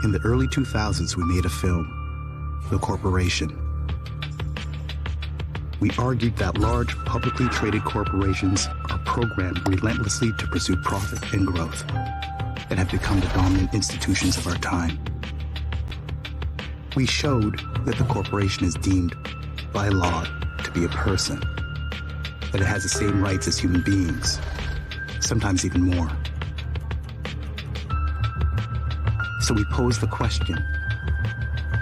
In the early 2000s, we made a film, The Corporation. We argued that large, publicly traded corporations are programmed relentlessly to pursue profit and growth and have become the dominant institutions of our time. We showed that the corporation is deemed by law to be a person, that it has the same rights as human beings, sometimes even more. So we posed the question,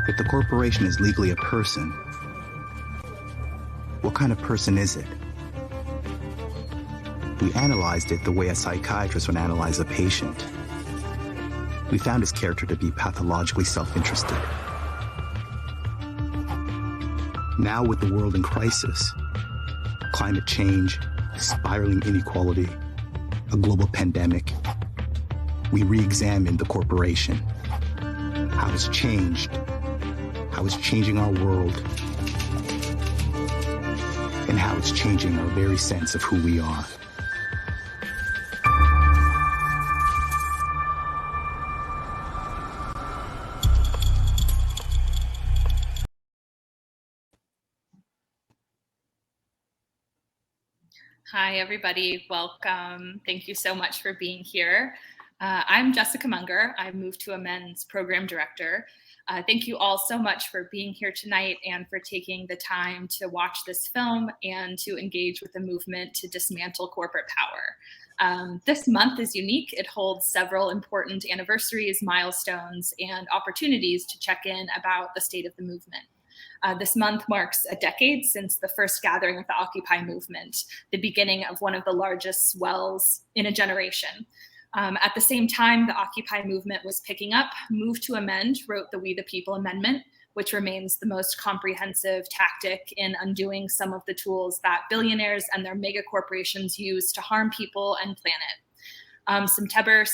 if the corporation is legally a person, what kind of person is it? We analyzed it the way a psychiatrist would analyze a patient. We found his character to be pathologically self-interested. Now, with the world in crisis, climate change, spiraling inequality, a global pandemic, we re-examine the corporation, how it's changed, how it's changing our world, and how it's changing our very sense of who we are. Hi, everybody. Welcome. Thank you so much for being here. I'm Jessica Munger. I'm Move to Amend's Program Director. Thank you all so much for being here tonight and for taking the time to watch this film and to engage with the movement to dismantle corporate power. This month is unique. It holds several important anniversaries, milestones, and opportunities to check in about the state of the movement. This month marks a decade since the first gathering of the Occupy movement, the beginning of one of the largest swells in a generation. At the same time the Occupy movement was picking up, Move to Amend wrote the We the People Amendment, which remains the most comprehensive tactic in undoing some of the tools that billionaires and their mega corporations use to harm people and planet. September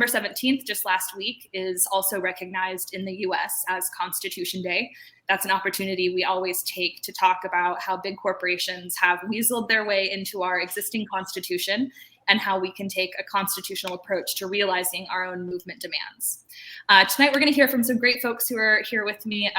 17th, just last week, is also recognized in the US as Constitution Day. That's an opportunity we always take to talk about how big corporations have weaseled their way into our existing constitution and how we can take a constitutional approach to realizing our own movement demands. Tonight, we're going to hear from some great folks who are here with me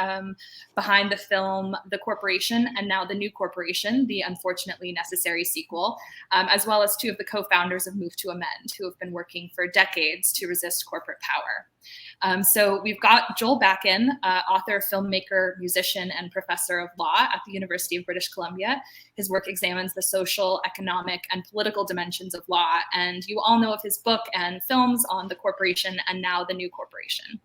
behind the film The Corporation and now The New Corporation, the unfortunately necessary sequel, as well as two of the co-founders of Move to Amend, who have been working for decades to resist corporate power. So we've got Joel Bakken, author, filmmaker, musician, and professor of law at the University of British Columbia. His work examines the social, economic, and political dimensions of law, and you all know of his book and films on The Corporation and now The New Corporation.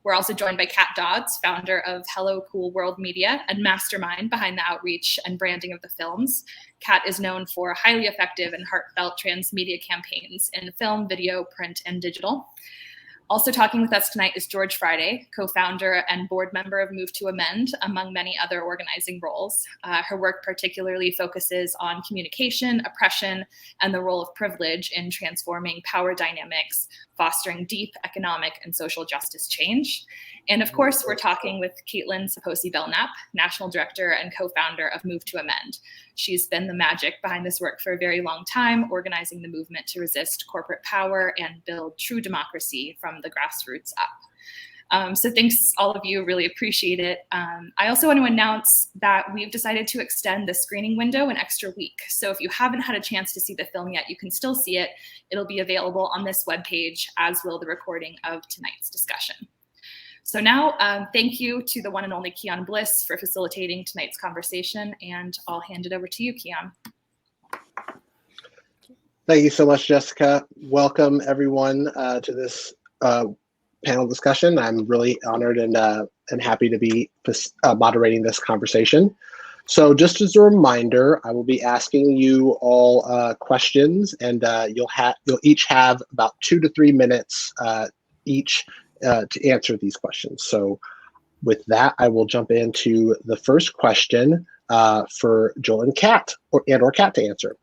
We're also joined by Kat Dodds, founder of Hello Cool World Media and mastermind behind the outreach and branding of the films. Kat is known for highly effective and heartfelt transmedia campaigns in film, video, print, and digital. Also talking with us tonight is George Friday, co-founder and board member of Move to Amend, among many other organizing roles. Her work particularly focuses on communication, oppression, and the role of privilege in transforming power dynamics, fostering deep economic and social justice change. And of course, we're talking with Caitlin Saposi-Belknap, national director and co-founder of Move to Amend. She's been the magic behind this work for a very long time, organizing the movement to resist corporate power and build true democracy from the grassroots up. So thanks all of you, really appreciate it. I also want to announce that we've decided to extend the screening window an extra week. So if you haven't had a chance to see the film yet, you can still see it. It'll be available on this webpage, as will the recording of tonight's discussion. So now, thank you to the one and only Keon Bliss for facilitating tonight's conversation, and I'll hand it over to you, Keon. Thank you so much, Jessica. Welcome, everyone, to this panel discussion. I'm really honored and happy to be moderating this conversation. So just as a reminder, I will be asking you all questions, and you'll each have about 2 to 3 minutes each to answer these questions. So with that, I will jump into the first question for Joel and Kat, or Kat to answer.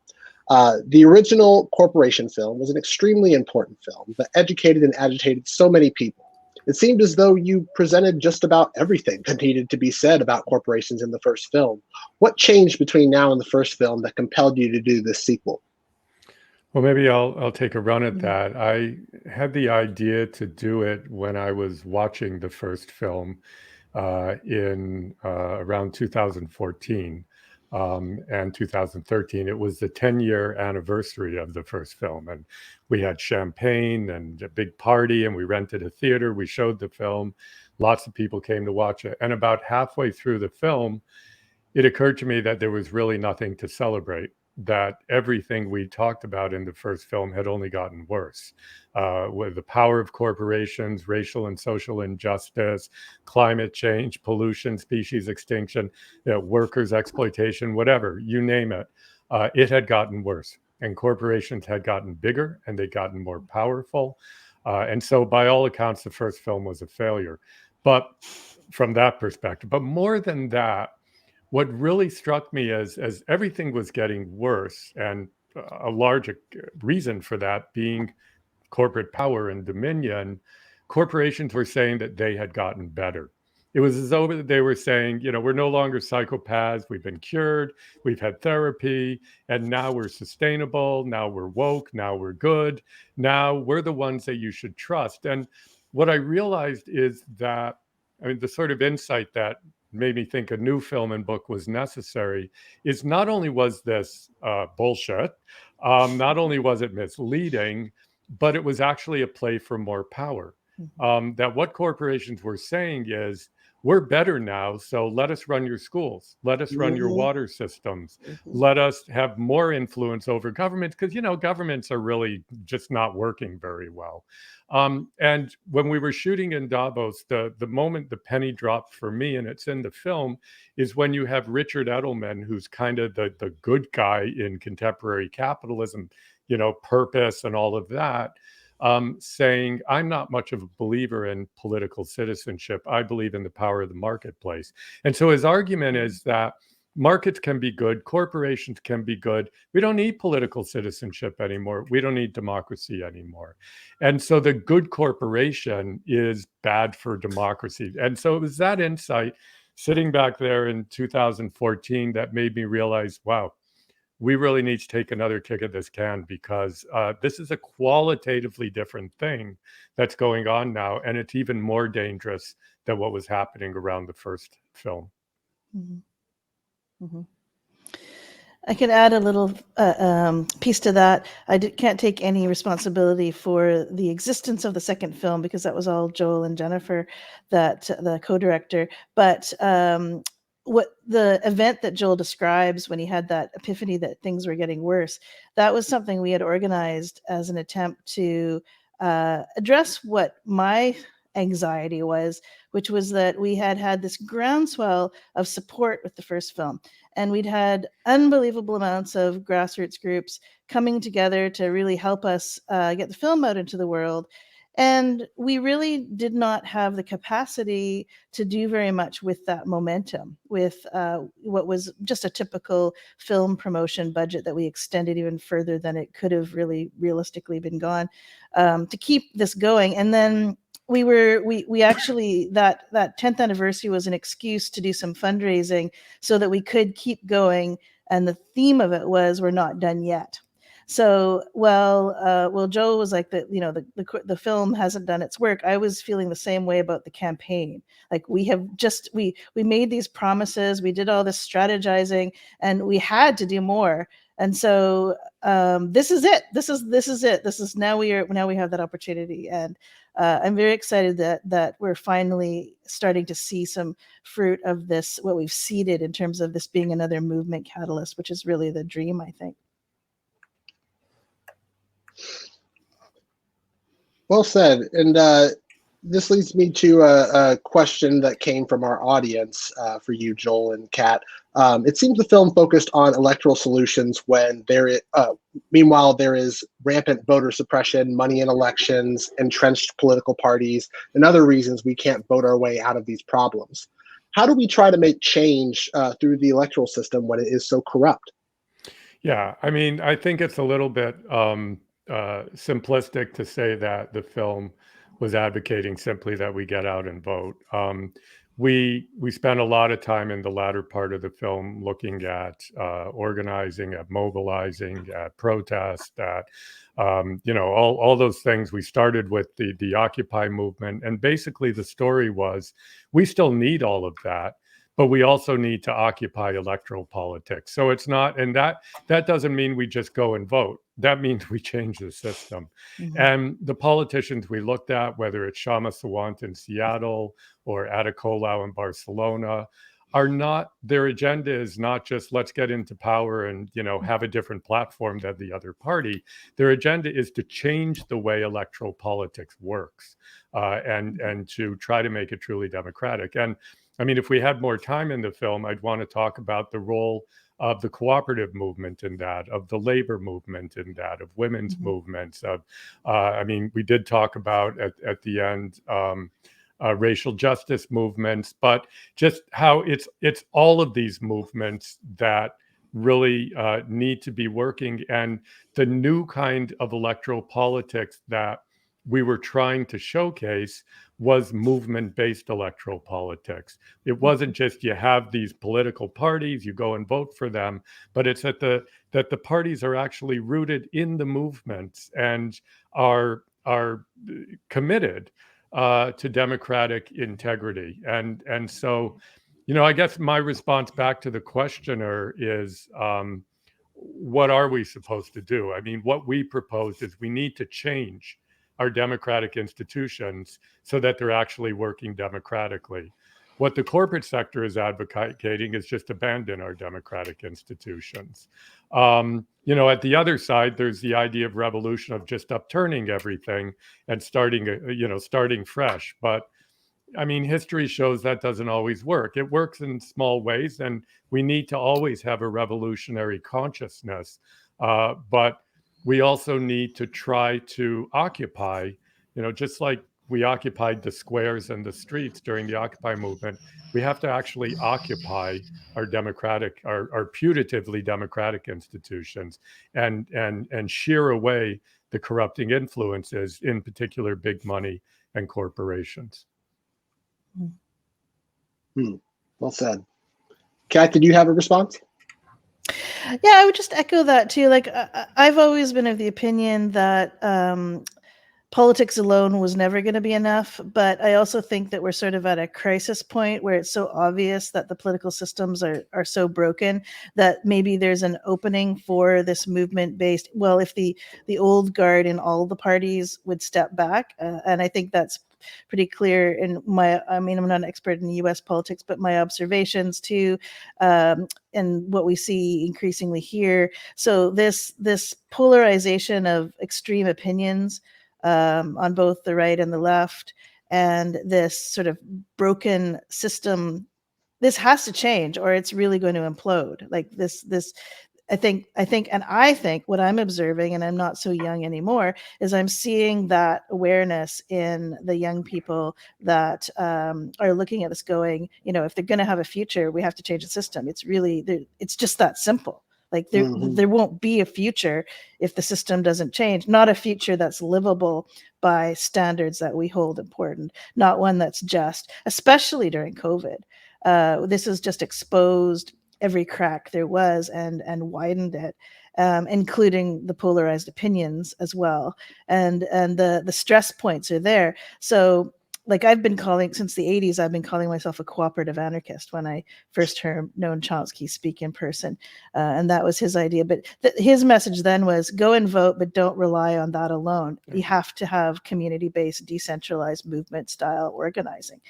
The original Corporation film was an extremely important film that educated and agitated so many people. It seemed as though you presented just about everything that needed to be said about corporations in the first film. What changed between now and the first film that compelled you to do this sequel? Well, maybe I'll take a run at that. I had the idea to do it when I was watching the first film in around 2014 and 2013. It was the 10-year anniversary of the first film, and we had champagne and a big party, and we rented a theater. We showed the film. Lots of people came to watch it, and about halfway through the film, it occurred to me that there was really nothing to celebrate, that everything we talked about in the first film had only gotten worse. With the power of corporations, racial and social injustice, climate change, pollution, species extinction, workers' exploitation, whatever, you name it, it had gotten worse. And corporations had gotten bigger and they'd gotten more powerful. And so by all accounts, the first film was a failure. But from that perspective, but more than that, what really struck me as everything was getting worse, and a large reason for that being corporate power and dominion, corporations were saying that they had gotten better. It was as though they were saying, we're no longer psychopaths. We've been cured. We've had therapy. And now we're sustainable. Now we're woke. Now we're good. Now we're the ones that you should trust. And what I realized is that, the sort of insight that made me think a new film and book was necessary is not only was this bullshit, not only was it misleading, but it was actually a play for more power. That what corporations were saying is, we're better now, so let us run your schools, let us run your water systems, let us have more influence over governments, because governments are really just not working very well. And when we were shooting in Davos, the moment the penny dropped for me, and it's in the film, is when you have Richard Edelman, who's kind of the good guy in contemporary capitalism, purpose and all of that, saying, I'm not much of a believer in political citizenship. I believe in the power of the marketplace. And so his argument is that markets can be good, corporations can be good. We don't need political citizenship anymore. We don't need democracy anymore. And so the good corporation is bad for democracy. And so it was that insight sitting back there in 2014 that made me realize, wow, we really need to take another kick at this can, because this is a qualitatively different thing that's going on now. And it's even more dangerous than what was happening around the first film. I can add a little piece to that. I can't take any responsibility for the existence of the second film, because that was all Joel and Jennifer, the co-director. But what the event that Joel describes when he had that epiphany that things were getting worse, that was something we had organized as an attempt to address what my anxiety was, which was that we had this groundswell of support with the first film. And we'd had unbelievable amounts of grassroots groups coming together to really help us get the film out into the world. And we really did not have the capacity to do very much with that momentum, with what was just a typical film promotion budget that we extended even further than it could have really realistically been gone, to keep this going. And then we actually, that 10th anniversary was an excuse to do some fundraising so that we could keep going. And the theme of it was, we're not done yet. So, well, Joe was like, the film hasn't done its work. I was feeling the same way about the campaign. Like, we made these promises, we did all this strategizing, and we had to do more. And so this is it. This is now we have that opportunity, and I'm very excited that we're finally starting to see some fruit of this, what we've seeded in terms of this being another movement catalyst, which is really the dream, I think. Well said. And this leads me to a question that came from our audience for you, Joel and Kat. It seems the film focused on electoral solutions when meanwhile, there is rampant voter suppression, money in elections, entrenched political parties, and other reasons we can't vote our way out of these problems. How do we try to make change through the electoral system when it is so corrupt? Yeah, I think it's a little bit simplistic to say that the film was advocating simply that we get out and vote. we spent a lot of time in the latter part of the film looking at organizing, at mobilizing, at protest, at all those things. We started with the Occupy movement, and basically the story was we still need all of that, but we also need to occupy electoral politics. So it's not, and that doesn't mean we just go and vote. That means we change the system. Mm-hmm. And the politicians we looked at, whether it's Shama Sawant in Seattle or Ada Colau in Barcelona, are not, their agenda is not just let's get into power and have a different platform than the other party. Their agenda is to change the way electoral politics works, and to try to make it truly democratic. And I mean, if we had more time in the film, I'd want to talk about the role of the cooperative movement in that, of the labor movement in that, of women's movements. We did talk about at the end racial justice movements, but just how it's all of these movements that really need to be working. And the new kind of electoral politics that we were trying to showcase was movement-based electoral politics. It wasn't just you have these political parties, you go and vote for them, but it's that the parties are actually rooted in the movements and are committed to democratic integrity. And so, I guess my response back to the questioner is, what are we supposed to do? I mean, what we propose is we need to change our democratic institutions so that they're actually working democratically. What the corporate sector is advocating is just abandon our democratic institutions. At the other side, there's the idea of revolution, of just upturning everything and starting fresh. But I mean, history shows that doesn't always work. It works in small ways, and we need to always have a revolutionary consciousness. But we also need to try to occupy, just like we occupied the squares and the streets during the Occupy movement. We have to actually occupy our putatively democratic institutions and shear away the corrupting influences, in particular big money and corporations. Well said. Kat, did you have a response? Yeah, I would just echo that too. Like, I've always been of the opinion that politics alone was never going to be enough. But I also think that we're sort of at a crisis point where it's so obvious that the political systems are so broken that maybe there's an opening for this movement-based. Well, if the old guard in all the parties would step back, and I think that's pretty clear in I'm not an expert in US politics, but my observations too, and what we see increasingly here. So this polarization of extreme opinions on both the right and the left, and this sort of broken system, this has to change or it's really going to implode. Like this I think what I'm observing, and I'm not so young anymore, is I'm seeing that awareness in the young people that are looking at this going, if they're going to have a future, we have to change the system. It's just that simple. Like there won't be a future if the system doesn't change, not a future that's livable by standards that we hold important, not one that's just, especially during COVID. This has just exposed every crack there was and widened it, including the polarized opinions as well. And the stress points are there. So like I've been calling, since the 80s, I've been calling myself a cooperative anarchist when I first heard Noam Chomsky speak in person. And that was his idea. But his message then was go and vote, but don't rely on that alone. You have to have community-based, decentralized movement style organizing.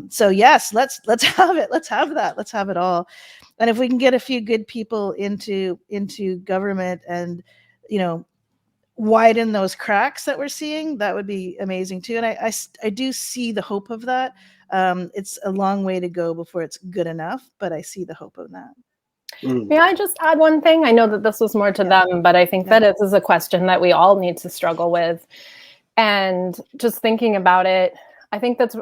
So yes, let's have it. Let's have that. Let's have it all. And if we can get a few good people into government and, widen those cracks that we're seeing, that would be amazing too. And I do see the hope of that. It's a long way to go before it's good enough, but I see the hope of that. May I just add one thing? I know that this was more to them, but I think that it is a question that we all need to struggle with. And just thinking about it, I think that's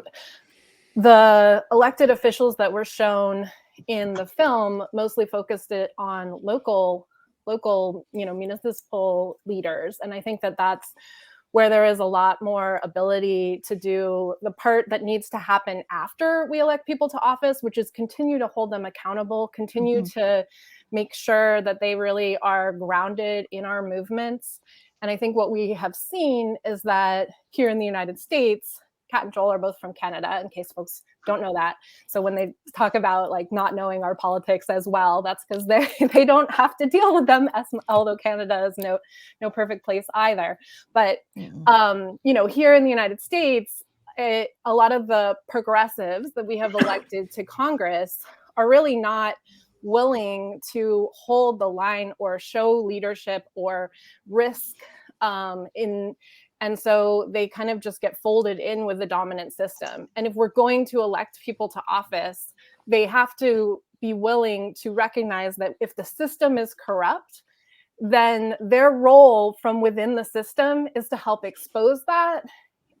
the elected officials that were shown in the film mostly focused it on local, municipal leaders. And I think that that's where there is a lot more ability to do the part that needs to happen after we elect people to office, which is continue to hold them accountable, continue to make sure that they really are grounded in our movements. And I think what we have seen is that here in the United States, Kat and Joel are both from Canada, in case folks don't know that. So when they talk about like not knowing our politics as well, that's because they don't have to deal with them, as although Canada is no perfect place either. But here in the United States, a lot of the progressives that we have elected to Congress are really not willing to hold the line or show leadership or risk and so they kind of just get folded in with the dominant system. And if we're going to elect people to office, they have to be willing to recognize that if the system is corrupt, then their role from within the system is to help expose that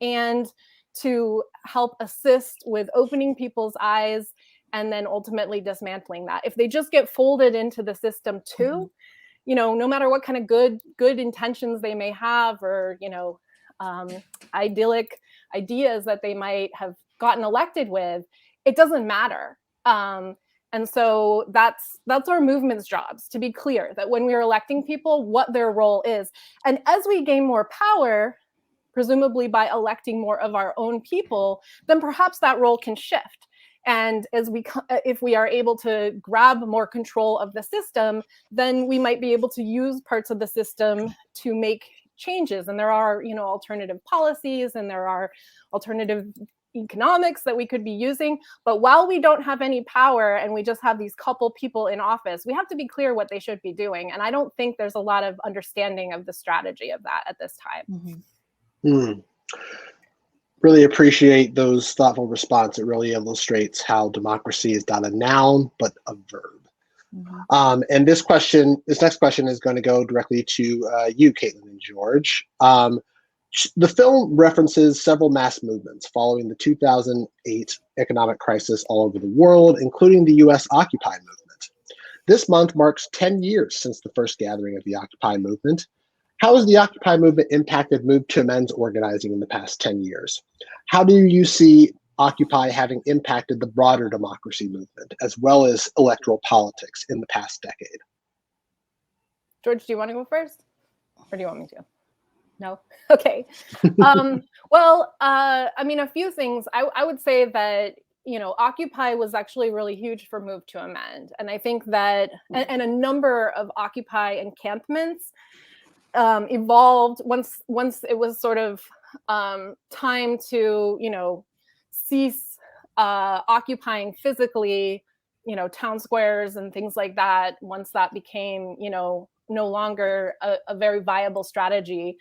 and to help assist with opening people's eyes and then ultimately dismantling that. If they just get folded into the system too, no matter what kind of good intentions they may have, or idyllic ideas that they might have gotten elected with, it doesn't matter. And so that's our movement's jobs, to be clear that when we're electing people, what their role is. And as we gain more power, presumably by electing more of our own people, then perhaps that role can shift. And if we are able to grab more control of the system, then we might be able to use parts of the system to make changes. And there are, alternative policies, and there are alternative economics that we could be using. But while we don't have any power and we just have these couple people in office, we have to be clear what they should be doing. And I don't think there's a lot of understanding of the strategy of that at this time. Really appreciate those thoughtful response. It really illustrates how democracy is not a noun, but a verb. And this next question is going to go directly to you, Caitlin and George. The film references several mass movements following the 2008 economic crisis all over the world, including the US Occupy movement. This month marks 10 years since the first gathering of the Occupy movement. How has the Occupy movement impacted Move to Amend's organizing in the past 10 years? How do you see Occupy having impacted the broader democracy movement, as well as electoral politics in the past decade? George, do you want to go first? Or do you want me to? No? Okay. A few things. I would say that, Occupy was actually really huge for Move to Amend. And I think that, and a number of Occupy encampments evolved once it was sort of time to, cease occupying physically, town squares and things like that. Once that became, no longer a very viable strategy,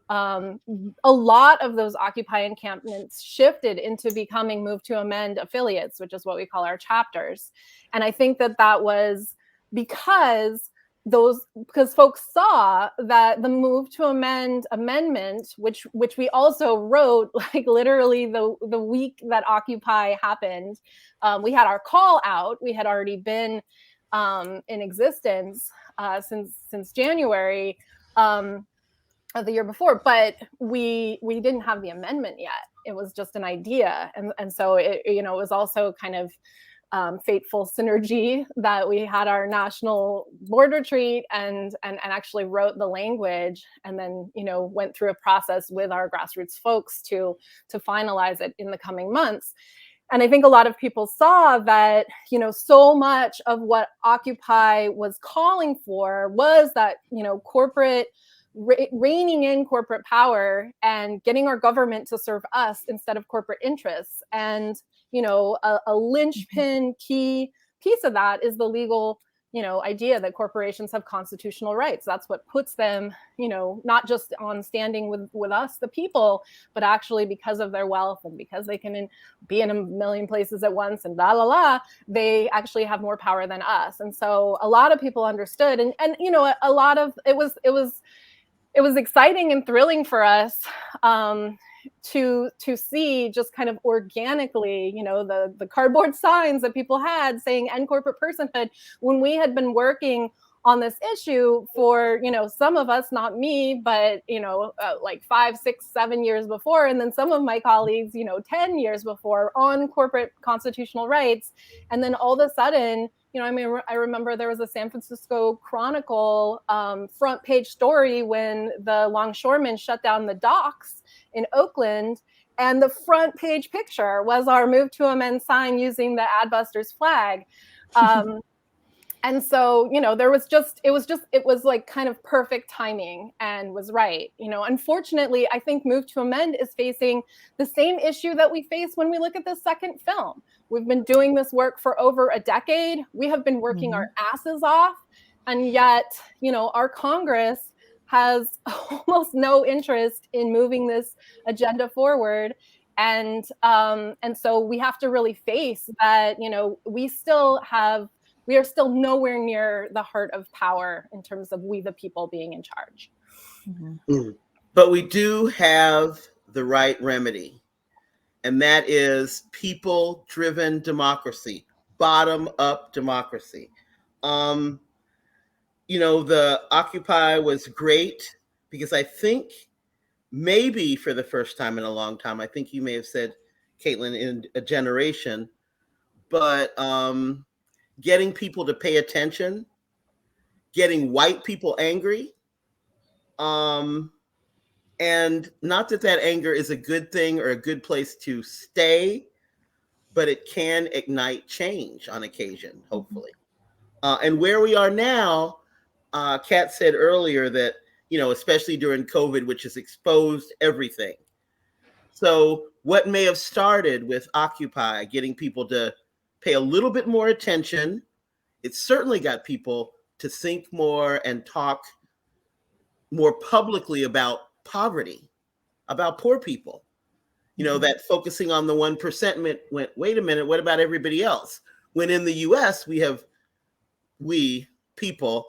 a lot of those Occupy encampments shifted into becoming Move to Amend affiliates, which is what we call our chapters. And I think that was because folks saw that the Move to Amend amendment, which we also wrote like literally the week that Occupy happened, we had our call out. We had already been in existence since January of the year before, but we didn't have the amendment yet. It was just an idea, and so it was also kind of fateful synergy that we had our national board retreat and actually wrote the language, and then went through a process with our grassroots folks to finalize it in the coming months. And I think a lot of people saw that so much of what Occupy was calling for was that corporate reining in corporate power and getting our government to serve us instead of corporate interests. And a linchpin key piece of that is the legal, idea that corporations have constitutional rights. That's what puts them, not just on standing with us, the people, but actually because of their wealth and because they can be in a million places at once and they actually have more power than us. And so a lot of people understood, and a lot of it was exciting and thrilling for us to see just kind of organically, the cardboard signs that people had saying end corporate personhood, when we had been working on this issue for, some of us, not me, but, like 5, 6, 7 years before. And then some of my colleagues, 10 years before on corporate constitutional rights. And then all of a sudden, I remember there was a San Francisco Chronicle front page story when the longshoremen shut down the docks in Oakland. And the front page picture was our Move to Amend sign using the Adbusters flag. And so, it was like kind of perfect timing and was right. Unfortunately, I think Move to Amend is facing the same issue that we face when we look at the second film. We've been doing this work for over a decade. We have been working our asses off. And yet, our Congress has almost no interest in moving this agenda forward. And so we have to really face that, we are still nowhere near the heart of power in terms of we the people being in charge. But we do have the right remedy, and that is people-driven democracy, bottom-up democracy. The Occupy was great because I think maybe for the first time in a long time, I think you may have said, Caitlin, in a generation, but getting people to pay attention, getting white people angry, and not that anger is a good thing or a good place to stay, but it can ignite change on occasion, hopefully. And where we are now, Kat said earlier that, especially during COVID, which has exposed everything. So what may have started with Occupy, getting people to pay a little bit more attention, it certainly got people to think more and talk more publicly about poverty, about poor people. That focusing on the 1% went, wait a minute, what about everybody else? When in the US, we people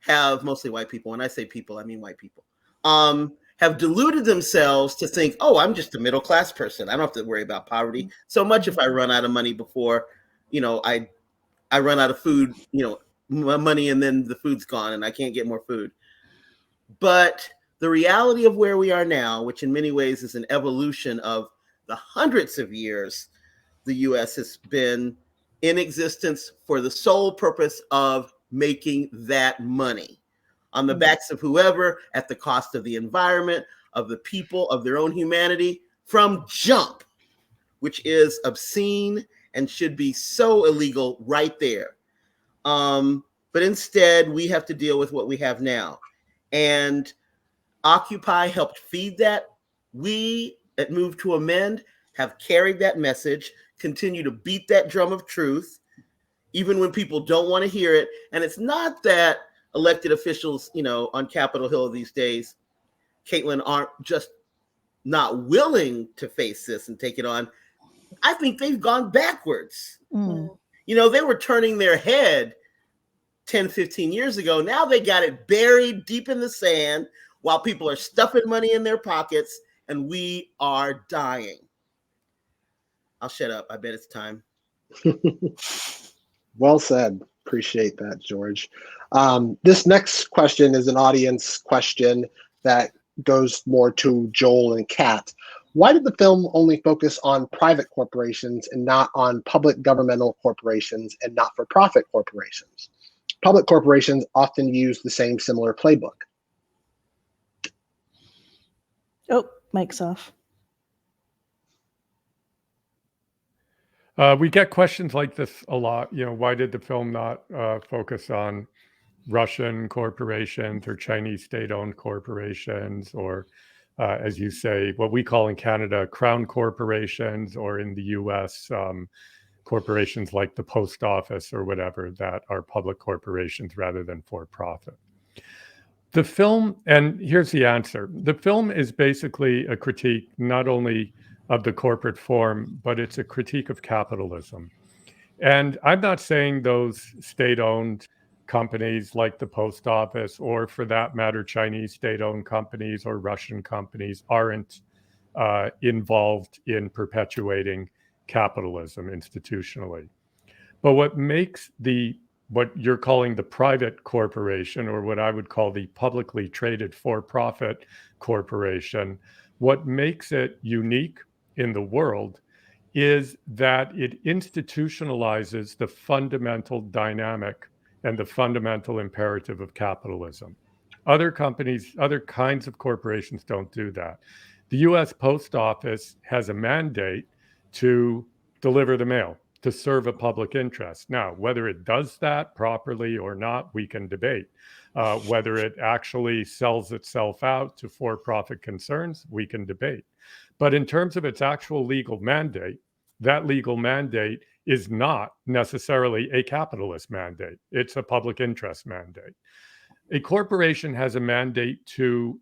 have, mostly white people, when I say people, I mean white people, have deluded themselves to think, oh, I'm just a middle class person. I don't have to worry about poverty so much if I run out of money before, I run out of food, money, and then the food's gone and I can't get more food. But the reality of where we are now, which in many ways is an evolution of the hundreds of years the US has been in existence for the sole purpose of making that money on the backs of whoever, at the cost of the environment, of the people, of their own humanity, from jump, which is obscene and should be so illegal right there. But instead, we have to deal with what we have now. And Occupy helped feed that. We at Move to Amend have carried that message, continue to beat that drum of truth, even when people don't want to hear it. And it's not that elected officials, on Capitol Hill these days, Caitlin, aren't just not willing to face this and take it on. I think they've gone backwards. They were turning their head 10, 15 years ago. Now they got it buried deep in the sand while people are stuffing money in their pockets and we are dying. I'll shut up. I bet it's time. Well said. Appreciate that, George. This next question is an audience question that goes more to Joel and Kat. Why did the film only focus on private corporations and not on public governmental corporations and not-for-profit corporations? Public corporations often use the same similar playbook. Oh, mic's off. We get questions like this a lot. Why did the film not focus on Russian corporations or Chinese state-owned corporations, or as you say, what we call in Canada, crown corporations, or in the US, corporations like the post office or whatever that are public corporations rather than for-profit. The film, and here's the answer, the film is basically a critique not only of the corporate form, but it's a critique of capitalism. And I'm not saying those state-owned companies like the post office, or for that matter, Chinese state-owned companies or Russian companies aren't involved in perpetuating capitalism institutionally. But what makes the what you're calling the private corporation, or what I would call the publicly traded for-profit corporation, what makes it unique in the world is that it institutionalizes the fundamental dynamic and the fundamental imperative of capitalism. Other companies, other kinds of corporations don't do that. The US Post Office has a mandate to deliver the mail, to serve a public interest. Now, whether it does that properly or not, we can debate. Whether it actually sells itself out to for-profit concerns, we can debate. But in terms of its actual legal mandate, that legal mandate is not necessarily a capitalist mandate. It's a public interest mandate. A corporation has a mandate to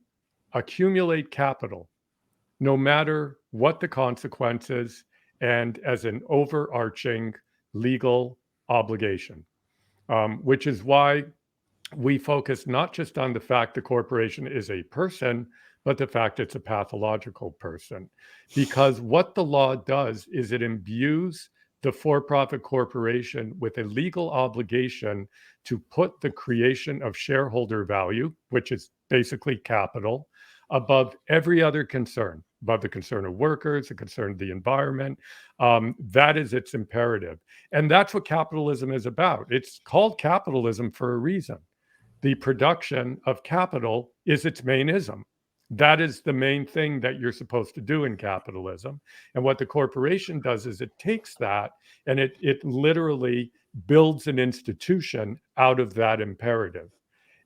accumulate capital, no matter what the consequences, and as an overarching legal obligation, which is why we focus not just on the fact the corporation is a person, but the fact it's a pathological person. Because what the law does is it imbues the for-profit corporation with a legal obligation to put the creation of shareholder value, which is basically capital, above every other concern, above the concern of workers, the concern of the environment. That is its imperative. And that's what capitalism is about. It's called capitalism for a reason. The production of capital is its main ism. That is the main thing that you're supposed to do in capitalism. And what the corporation does is it takes that and it literally builds an institution out of that imperative.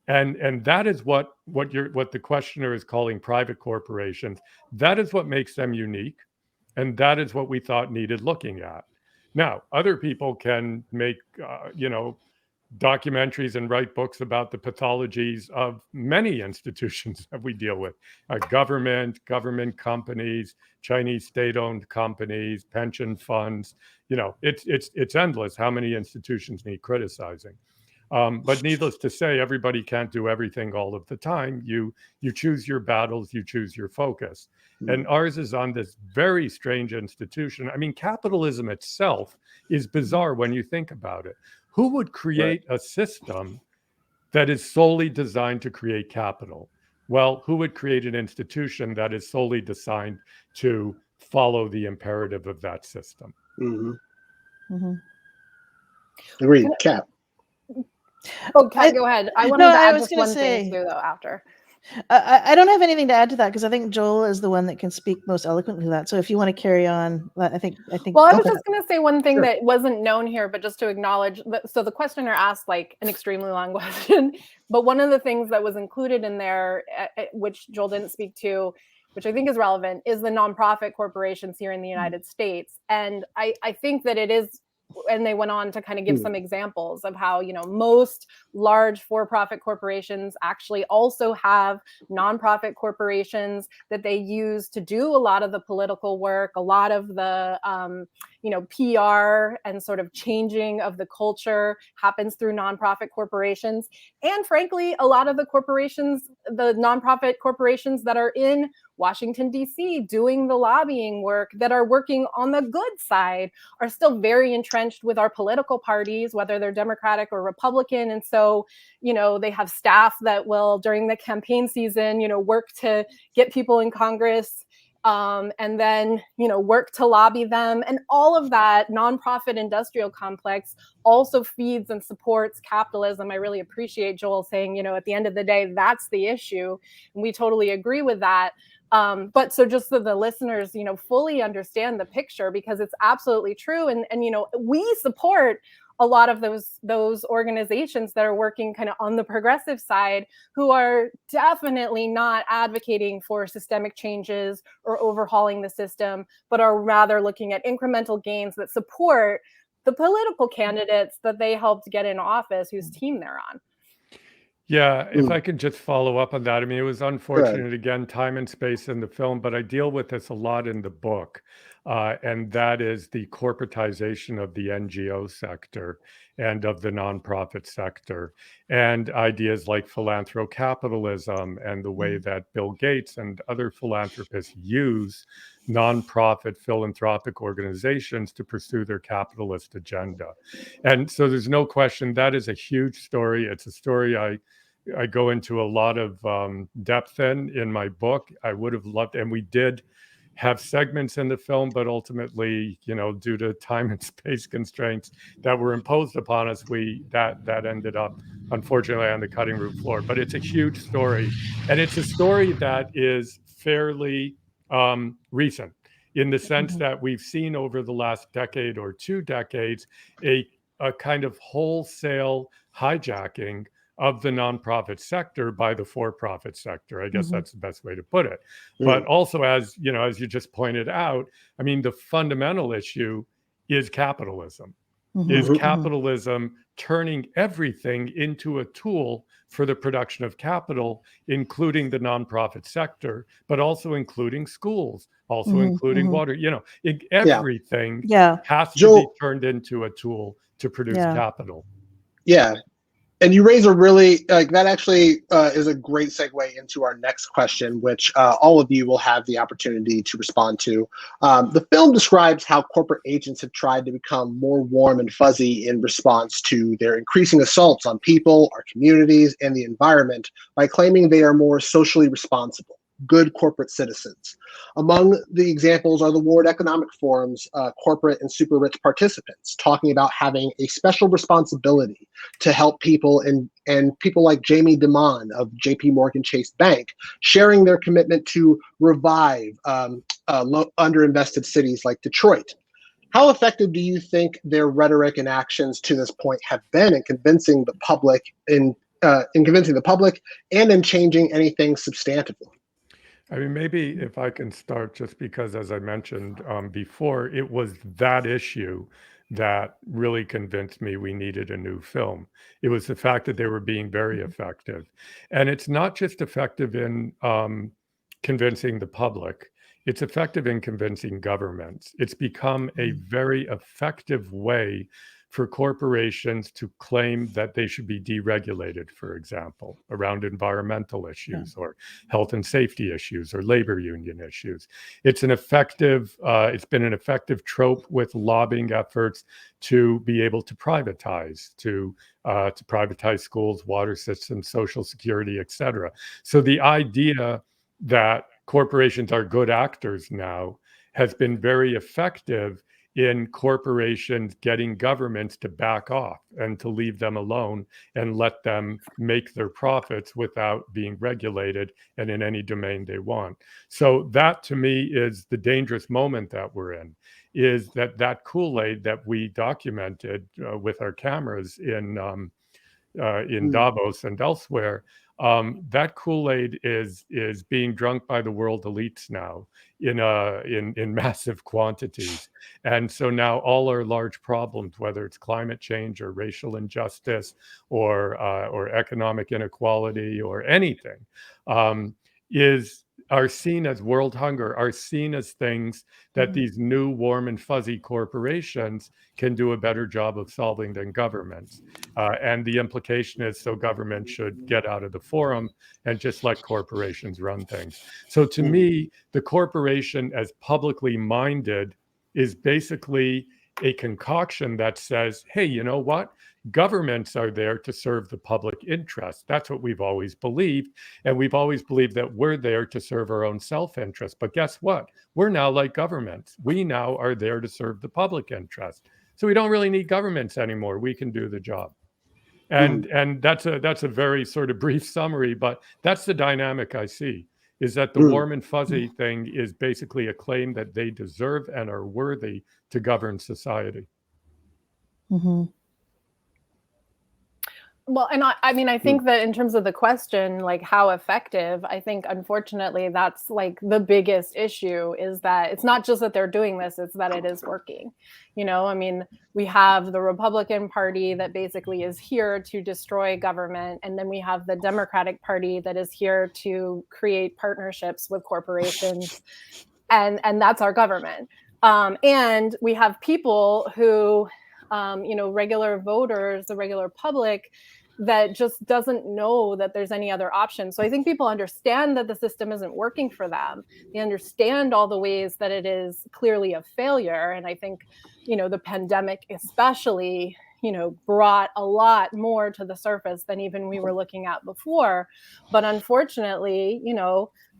And that is what the questioner is calling private corporations. That is what makes them unique. And that is what we thought needed looking at. Now, other people can make, documentaries and write books about the pathologies of many institutions that we deal with, government companies, Chinese state-owned companies, pension funds. It's endless how many institutions need criticizing. But needless to say, everybody can't do everything all of the time. You choose your battles, you choose your focus. And ours is on this very strange institution. I mean, capitalism itself is bizarre when you think about it. Who would create a system that is solely designed to create capital? Well, who would create an institution that is solely designed to follow the imperative of that system? Agreed. Cap. Oh, Kat, go ahead. I wanted to add just one thing too, though, after. I don't have anything to add to that because I think Joel is the one that can speak most eloquently to that. So if you want to carry on, I think. Well, I was just going to say one thing that wasn't known here, but just to acknowledge that. So the questioner asked like an extremely long question, but one of the things that was included in there, which Joel didn't speak to, which I think is relevant, is the nonprofit corporations here in the United States. And I think that it is. And they went on to kind of give some examples of how, most large for-profit corporations actually also have nonprofit corporations that they use to do a lot of the political work, a lot of the, PR and sort of changing of the culture happens through nonprofit corporations. And frankly, a lot of the corporations, the nonprofit corporations that are in Washington, D.C., doing the lobbying work, that are working on the good side, are still very entrenched with our political parties, whether they're Democratic or Republican. And so, they have staff that will, during the campaign season, work to get people in Congress, and then, work to lobby them. And all of that nonprofit industrial complex also feeds and supports capitalism. I really appreciate Joel saying, at the end of the day, that's the issue. And we totally agree with that. But so just so the listeners, fully understand the picture, because it's absolutely true. And we support a lot of those organizations that are working kind of on the progressive side, who are definitely not advocating for systemic changes or overhauling the system, but are rather looking at incremental gains that support the political candidates that they helped get in office, whose team they're on. Yeah, if I could just follow up on that. I mean, it was unfortunate, again, time and space in the film, but I deal with this a lot in the book. and that is the corporatization of the NGO sector and of the nonprofit sector, and ideas like philanthrocapitalism and the way that Bill Gates and other philanthropists use nonprofit philanthropic organizations to pursue their capitalist agenda. And so there's no question that is a huge story. It's a story I go into a lot of depth in my book. I would have loved, and we did have segments in the film, but ultimately, due to time and space constraints that were imposed upon us, that ended up, unfortunately, on the cutting room floor. But it's a huge story, and it's a story that is fairly recent in the sense that we've seen over the last decade or 2 decades a kind of wholesale hijacking of the nonprofit sector by the for-profit sector. I guess that's the best way to put it. But also, as you just pointed out, I mean, the fundamental issue is capitalism. Is capitalism turning everything into a tool for the production of capital, including the nonprofit sector, but also including schools, also including water. Everything has to be turned into a tool to produce capital. Yeah. And you raise a really, that actually is a great segue into our next question, which all of you will have the opportunity to respond to. The film describes how corporate agents have tried to become more warm and fuzzy in response to their increasing assaults on people, our communities, and the environment by claiming they are more socially responsible, good corporate citizens. Among the examples are the World Economic Forum's corporate and super rich participants talking about having a special responsibility to help people, and people like Jamie Dimon of JP Morgan Chase Bank sharing their commitment to revive underinvested cities like Detroit. How effective do you think their rhetoric and actions to this point have been in convincing the public and in changing anything substantively? I mean, maybe if I can start, just because, as I mentioned before, it was that issue that really convinced me we needed a new film. It was the fact that they were being very effective. And it's not just effective in convincing the public, it's effective in convincing governments. It's become a very effective way for corporations to claim that they should be deregulated, for example, around environmental issues or health and safety issues or labor union issues. It's been an effective trope with lobbying efforts to be able to privatize, to privatize schools, water systems, social security, et cetera. So the idea that corporations are good actors now has been very effective in corporations getting governments to back off and to leave them alone and let them make their profits without being regulated and in any domain they want. So that, to me, is the dangerous moment that we're in, is that Kool-Aid that we documented with our cameras in Davos and elsewhere, that Kool-Aid is being drunk by the world elites now in massive quantities. And so now all our large problems, whether it's climate change or racial injustice or economic inequality or anything, are seen as world hunger, are seen as things that these new warm and fuzzy corporations can do a better job of solving than governments. And the implication is, so government should get out of the forum and just let corporations run things. So to me, the corporation as publicly minded is basically a concoction that says, hey, you know what? Governments are there to serve the public interest. That's what we've always believed. And we've always believed that we're there to serve our own self-interest. But guess what? We're now like governments. We now are there to serve the public interest. So we don't really need governments anymore. We can do the job. And that's a very sort of brief summary, but that's the dynamic I see, is that the warm and fuzzy thing is basically a claim that they deserve and are worthy to govern society. Well, and I think that in terms of the question, like how effective, I think unfortunately that's like the biggest issue, is that it's not just that they're doing this, it's that it is working. I mean, we have the Republican Party that basically is here to destroy government. And then we have the Democratic Party that is here to create partnerships with corporations. And that's our government. And we have people who, regular voters, the regular public, that just doesn't know that there's any other option. So I think people understand that the system isn't working for them. They understand all the ways that it is clearly a failure. And I think, the pandemic especially, brought a lot more to the surface than even we were looking at before. But unfortunately,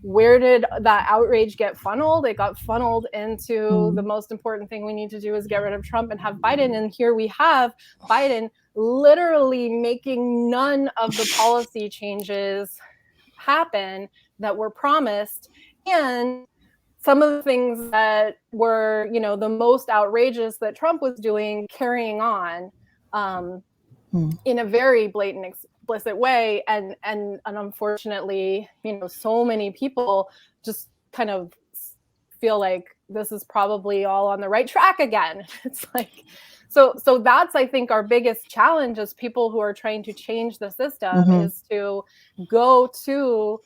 where did that outrage get funneled? It got funneled into the most important thing we need to do is get rid of Trump and have Biden. And here we have Biden literally making none of the policy changes happen that were promised. And some of the things that were, the most outrageous that Trump was doing, carrying on in a very blatant, explicit way. And unfortunately, so many people just kind of feel like this is probably all on the right track again. It's like, so that's, I think, our biggest challenge as people who are trying to change the system is to go to,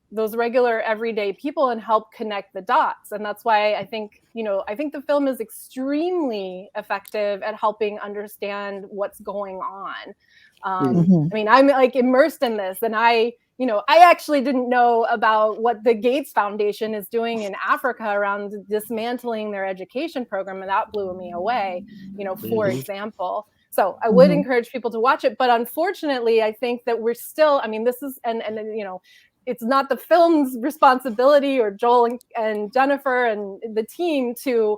those regular everyday people and help connect the dots. And that's why I think the film is extremely effective at helping understand what's going on. I mean, I'm like immersed in this, and I actually didn't know about what the Gates Foundation is doing in Africa around dismantling their education program, and that blew me away, for example. So I would encourage people to watch it, but unfortunately, I think that we're still, this is, and it's not the film's responsibility, or Joel and Jennifer and the team, to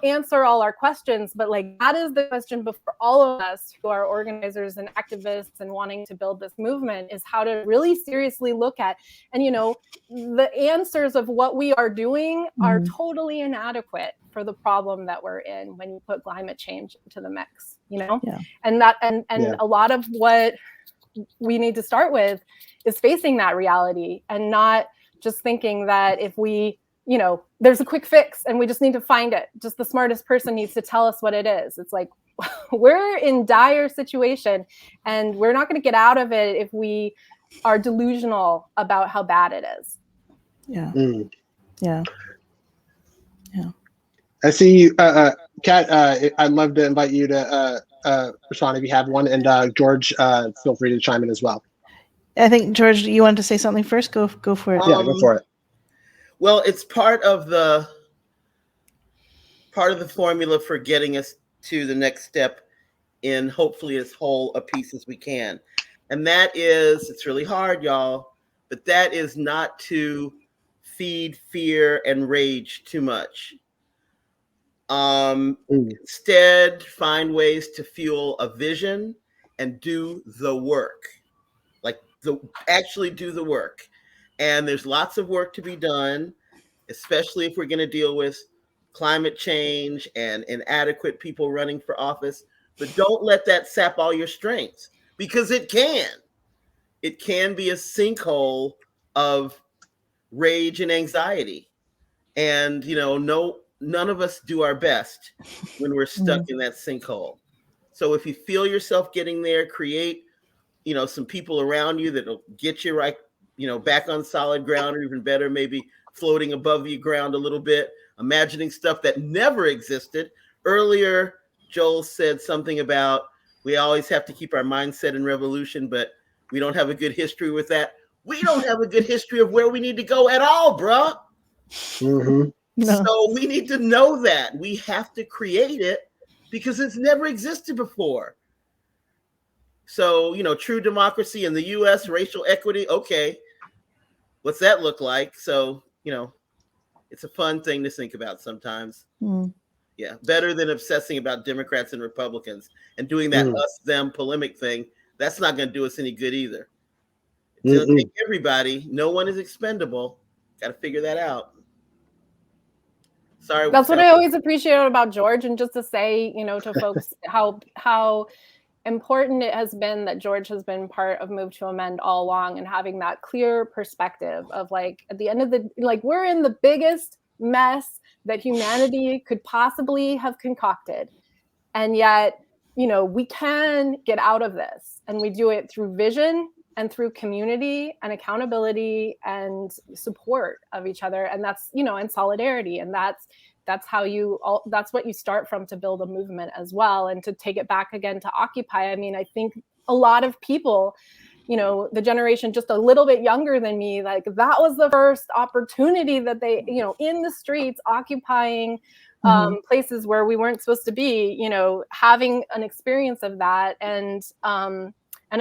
answer all our questions, but like that is the question before all of us who are organizers and activists and wanting to build this movement, is how to really seriously look at, and the answers of what we are doing are totally inadequate for the problem that we're in when you put climate change into the mix, and that and a lot of what we need to start with is facing that reality, and not just thinking that if we, there's a quick fix and we just need to find it. Just the smartest person needs to tell us what it is. It's like, we're in dire situation, and we're not going to get out of it if we are delusional about how bad it is. Yeah. Yeah. I see you, Kat. I'd love to invite you to respond if you have one, and George, feel free to chime in as well. I think, George, you wanted to say something first? Go for it. Yeah, go for it. Well, it's part of the formula for getting us to the next step in hopefully as whole a piece as we can. And that is, it's really hard, y'all, but that is not to feed fear and rage too much. Instead, find ways to fuel a vision and do the work. Actually do the work. And there's lots of work to be done, especially if we're going to deal with climate change and inadequate people running for office. But don't let that sap all your strength, because it can. It can be a sinkhole of rage and anxiety. And, none of us do our best when we're stuck in that sinkhole. So if you feel yourself getting there, create some people around you that'll get you right, back on solid ground, or even better, maybe floating above the ground a little bit, imagining stuff that never existed. Earlier, Joel said something about we always have to keep our mindset in revolution, but we don't have a good history with that. We don't have a good history of where we need to go at all, bruh. No. So we need to know that. We have to create it because it's never existed before. So, true democracy in the U.S., racial equity. Okay. What's that look like? So, it's a fun thing to think about sometimes. Yeah. Better than obsessing about Democrats and Republicans and doing that us, them polemic thing. That's not going to do us any good either. It's going to take everybody. No one is expendable. Got to figure that out. Sorry. That's what I always appreciate about George. And just to say, to folks, how important it has been that George has been part of Move to Amend all along, and having that clear perspective of at the end of we're in the biggest mess that humanity could possibly have concocted. And yet, we can get out of this, and we do it through vision and through community and accountability and support of each other. And that's, and solidarity. And that's that's what you start from to build a movement as well. And to take it back again to Occupy, I mean, I think a lot of people, the generation just a little bit younger than me, like that was the first opportunity that they, in the streets, occupying places where we weren't supposed to be, having an experience of that. And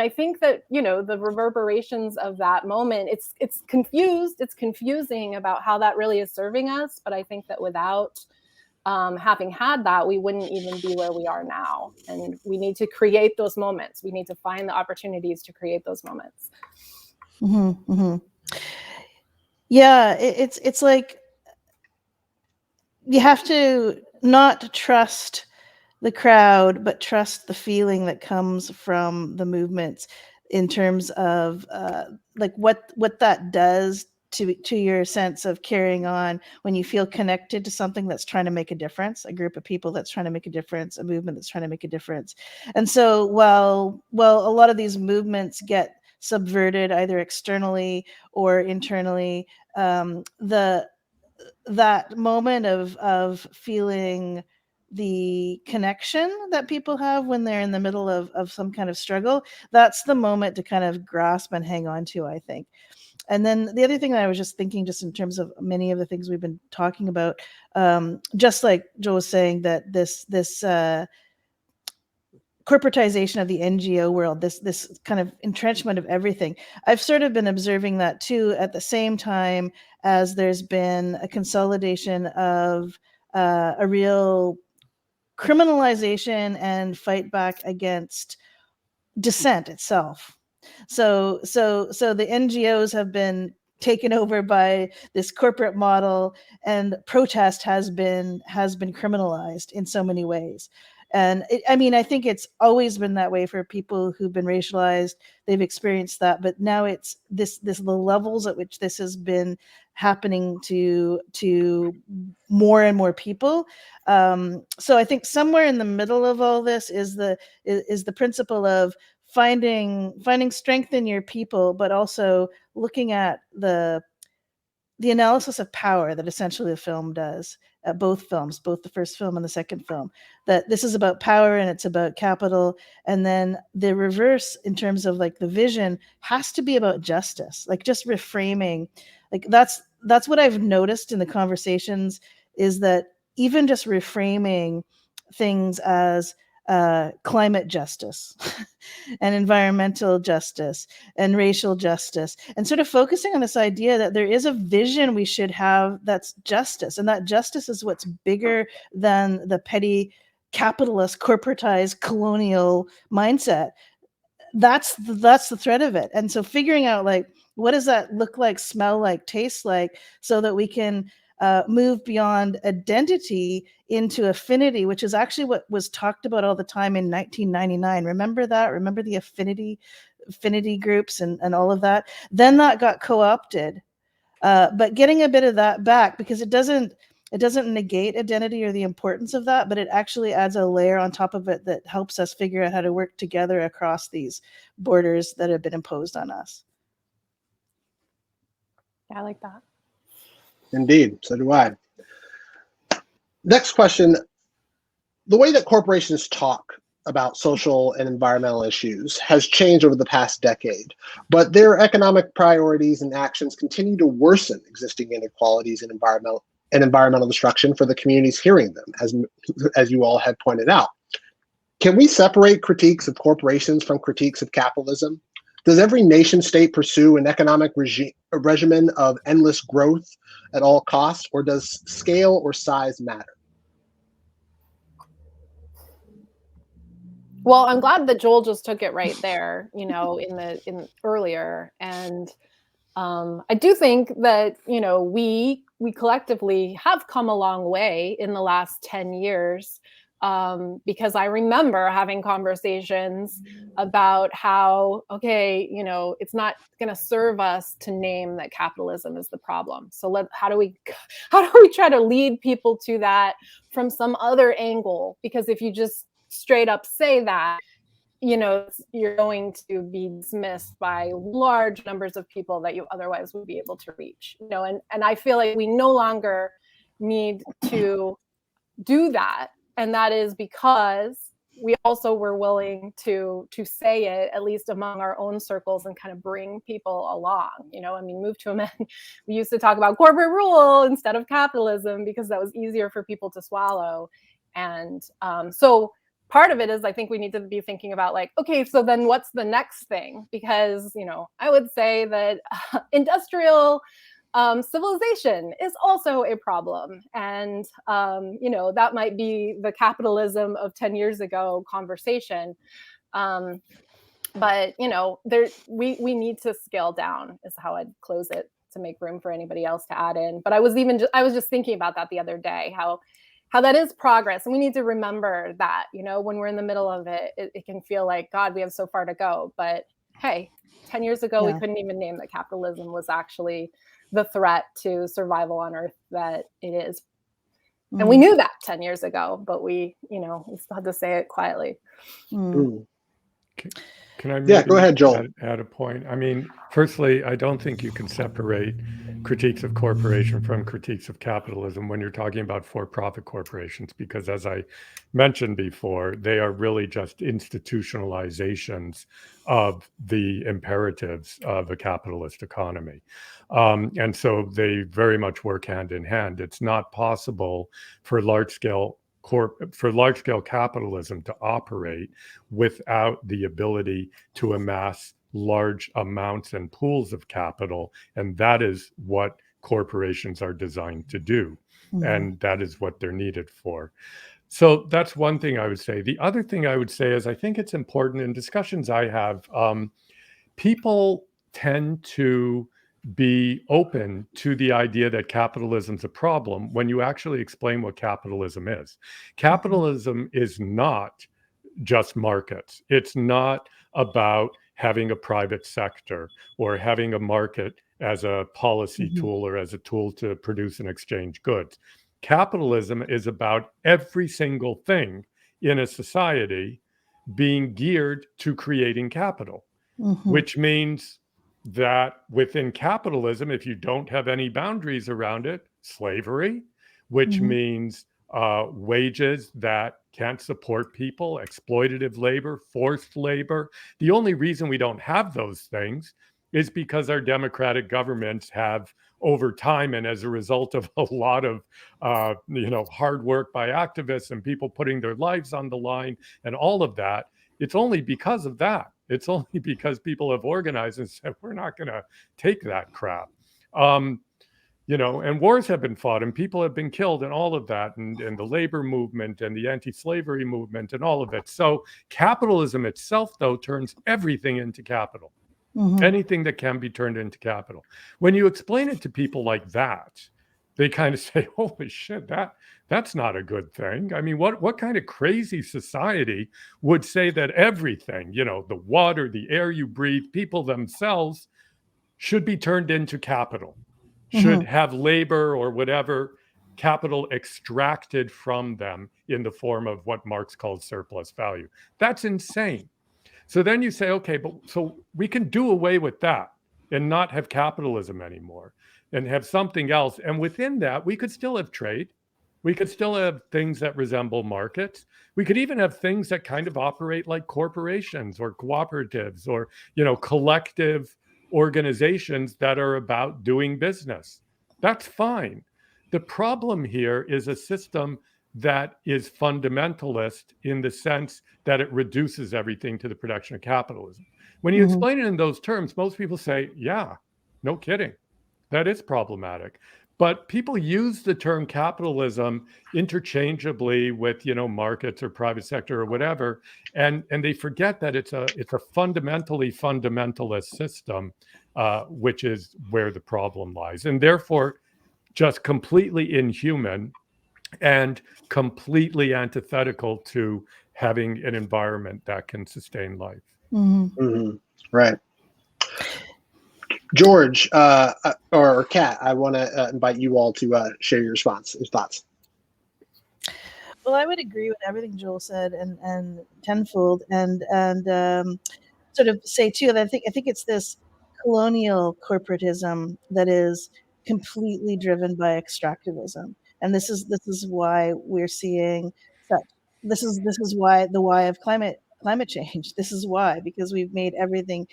I think that, the reverberations of that moment, it's confusing about how that really is serving us. But I think that without having had that, we wouldn't even be where we are now. And we need to create those moments. We need to find the opportunities to create those moments. Mm-hmm, mm-hmm. Yeah, it's like you have to not trust the crowd, but trust the feeling that comes from the movements in terms of like what that does to your sense of carrying on when you feel connected to something that's trying to make a difference, a group of people that's trying to make a difference, a movement that's trying to make a difference. And so while a lot of these movements get subverted either externally or internally, that moment of feeling the connection that people have when they're in the middle of some kind of struggle, that's the moment to kind of grasp and hang on to, I think. And then the other thing that I was just thinking, just in terms of many of the things we've been talking about, just like Joe was saying, that this corporatization of the NGO world, this kind of entrenchment of everything, I've sort of been observing that too, at the same time as there's been a consolidation of a real criminalization and fight back against dissent itself. So the NGOs have been taken over by this corporate model, and protest has been criminalized in so many ways. And I think it's always been that way for people who've been racialized. They've experienced that, but now it's the levels at which this has been happening to more and more people. So I think somewhere in the middle of all this is the principle of finding strength in your people, but also looking at the analysis of power that essentially the film does at both films, both the first film and the second film, that this is about power and it's about capital. And then the reverse, in terms of like the vision, has to be about justice, like just reframing. Like that's what I've noticed in the conversations, is that even just reframing things as climate justice and environmental justice and racial justice, and sort of focusing on this idea that there is a vision we should have that's justice, and that justice is what's bigger than the petty capitalist corporatized colonial mindset. That's the thread of it. And so figuring out, like, what does that look like, smell like, taste like, so that we can move beyond identity into affinity, which is actually what was talked about all the time in 1999. Remember that? Remember the affinity groups and all of that? Then that got co-opted. But getting a bit of that back, because it doesn't negate identity or the importance of that, but it actually adds a layer on top of it that helps us figure out how to work together across these borders that have been imposed on us. Yeah, I like that. Indeed, so do I. Next question. The way that corporations talk about social and environmental issues has changed over the past decade, but their economic priorities and actions continue to worsen existing inequalities and environmental destruction for the communities hearing them, as you all have pointed out. Can we separate critiques of corporations from critiques of capitalism? Does every nation state pursue an economic regimen of endless growth at all costs, or does scale or size matter? Well, I'm glad that Joel just took it right there, in earlier. And I do think that, we collectively have come a long way in the last 10 years. Because I remember having conversations about how, okay, it's not going to serve us to name that capitalism is the problem. So how do we try to lead people to that from some other angle? Because if you just straight up say that, you're going to be dismissed by large numbers of people that you otherwise would be able to reach. And I feel like we no longer need to do that. And that is because we also were willing to say it, at least among our own circles, and kind of bring people along. I mean, Move to Amend, we used to talk about corporate rule instead of capitalism because that was easier for people to swallow. And so part of it is I think we need to be thinking about like, okay, so then what's the next thing? Because, I would say that industrial civilization is also a problem. And, that might be the capitalism of 10 years ago conversation. But, we need to scale down is how I'd close it, to make room for anybody else to add in. But I was just thinking about that the other day, how that is progress. And we need to remember that, when we're in the middle of it, it can feel like, God, we have so far to go. But hey, 10 years ago, we couldn't even name that capitalism was actually the threat to survival on Earth that it is. And we knew that 10 years ago, but we still had to say it quietly. Mm. Can I go ahead, Joel. Add a point? I mean, firstly, I don't think you can separate critiques of corporation from critiques of capitalism when you're talking about for-profit corporations, because as I mentioned before, they are really just institutionalizations of the imperatives of a capitalist economy. And so they very much work hand in hand. It's not possible for large-scale capitalism to operate without the ability to amass large amounts and pools of capital. And that is what corporations are designed to do. And that is what they're needed for. So that's one thing I would say. The other thing I would say is I think it's important in discussions I have, people tend to be open to the idea that capitalism's a problem when you actually explain what capitalism is. Capitalism is not just markets. It's not about having a private sector or having a market as a policy tool or as a tool to produce and exchange goods. Capitalism is about every single thing in a society being geared to creating capital, which means that within capitalism, if you don't have any boundaries around it, slavery, which means wages that can't support people, exploitative labor, forced labor. The only reason we don't have those things is because our democratic governments have, over time, and as a result of a lot of hard work by activists and people putting their lives on the line and all of that, it's only because of that. It's only because people have organized and said, we're not going to take that crap. And wars have been fought and people have been killed and all of that, and the labor movement and the anti-slavery movement and all of it. So capitalism itself, though, turns everything into capital. Anything that can be turned into capital. When you explain it to people like that, they kind of say, holy shit, that's not a good thing. I mean, what kind of crazy society would say that everything, the water, the air you breathe, people themselves should be turned into capital, should have labor or whatever capital extracted from them in the form of what Marx calls surplus value? That's insane. So then you say, okay, but so we can do away with that and not have capitalism anymore and have something else. And within that, we could still have trade. We could still have things that resemble markets. We could even have things that kind of operate like corporations or cooperatives or, collective organizations that are about doing business. That's fine. The problem here is a system that is fundamentalist in the sense that it reduces everything to the production of capitalism. When you explain it in those terms, most people say, yeah, no kidding. That is problematic. But people use the term capitalism interchangeably with, markets or private sector or whatever, and they forget that it's a fundamentally fundamentalist system, which is where the problem lies, and therefore just completely inhuman and completely antithetical to having an environment that can sustain life. Right. George or Kat, I want to invite you all to share your thoughts. Well, I would agree with everything Joel said and tenfold, and sort of say too that I think it's this colonial corporatism that is completely driven by extractivism. And this is why we're seeing such. This is why the why of climate change. This is why, because we've made everything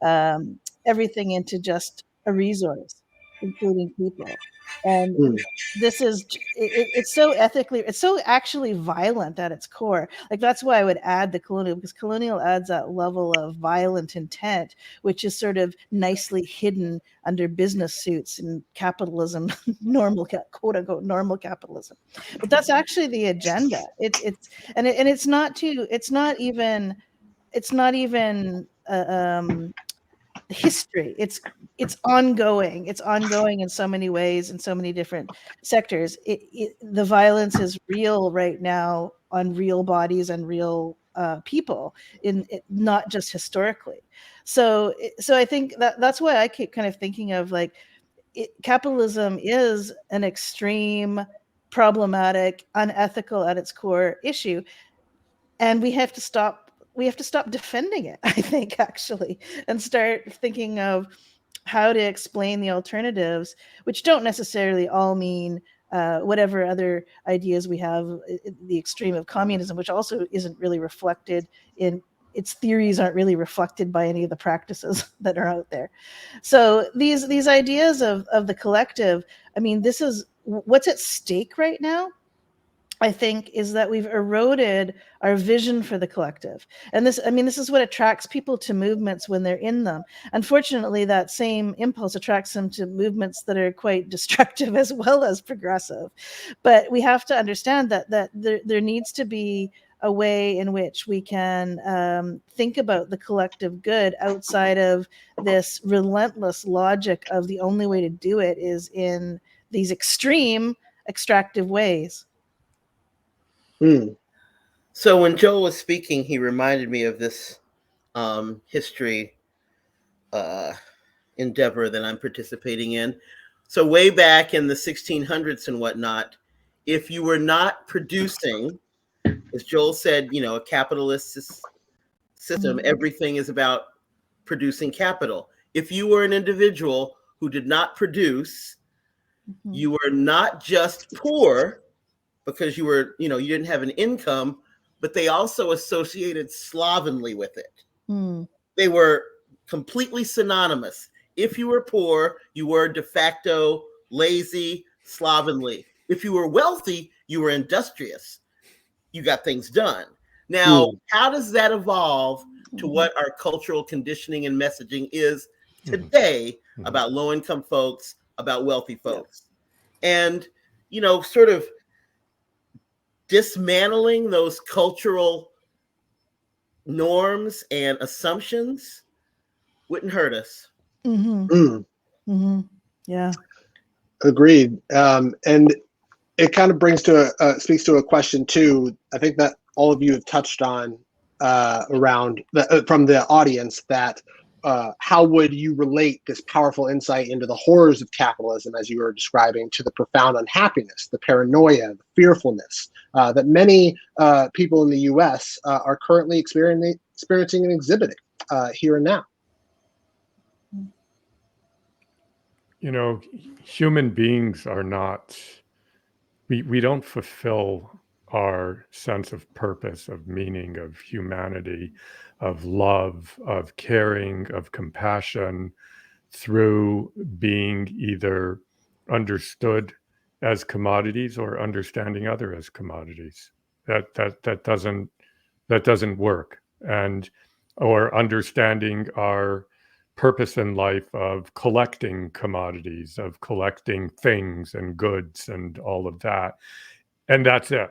into just a resource, including people. And Hmm. this is it's so it's so actually violent at its core. Like, that's why I would add the colonial, because colonial adds that level of violent intent, which is sort of nicely hidden under business suits and capitalism, quote unquote normal capitalism. But that's actually the agenda. It's not even history. It's ongoing. It's ongoing in so many ways, in so many different sectors. The violence is real right now on real bodies and real people, not just historically. So I think that's why I keep kind of thinking of, like, capitalism is an extreme, problematic, unethical at its core issue, and we have to stop defending it, I think, actually, and start thinking of how to explain the alternatives, which don't necessarily all mean whatever other ideas we have, the extreme of communism, which also isn't really reflected in its theories, aren't really reflected by any of the practices that are out there. So these ideas of the collective, I mean, this is what's at stake right now, I think, is that we've eroded our vision for the collective. And this is what attracts people to movements when they're in them. Unfortunately, that same impulse attracts them to movements that are quite destructive as well as progressive. But we have to understand that there needs to be a way in which we can think about the collective good outside of this relentless logic of the only way to do it is in these extreme extractive ways. So when Joel was speaking, he reminded me of this history endeavor that I'm participating in. So way back in the 1600s and whatnot, if you were not producing, as Joel said, a capitalist system, everything is about producing capital. If you were an individual who did not produce, you were not just poor because you were, you didn't have an income, but they also associated slovenly with it. They were completely synonymous. If you were poor, you were de facto lazy, slovenly. If you were wealthy, you were industrious. You got things done. Now, how does that evolve to what our cultural conditioning and messaging is today about low-income folks, about wealthy folks? And, sort of dismantling those cultural norms and assumptions wouldn't hurt us. Yeah. Agreed. And it kind of brings speaks to a question too. I think that all of you have touched on around from the audience, that how would you relate this powerful insight into the horrors of capitalism, as you were describing, to the profound unhappiness, the paranoia, the fearfulness that many people in the U.S. Are currently experiencing and exhibiting here and now? Human beings are not, we don't fulfill our sense of purpose, of meaning, of humanity, of love, of caring, of compassion through being either understood as commodities or understanding other as commodities. That doesn't work. Or understanding our purpose in life of collecting commodities, of collecting things and goods and all of that. And that's it.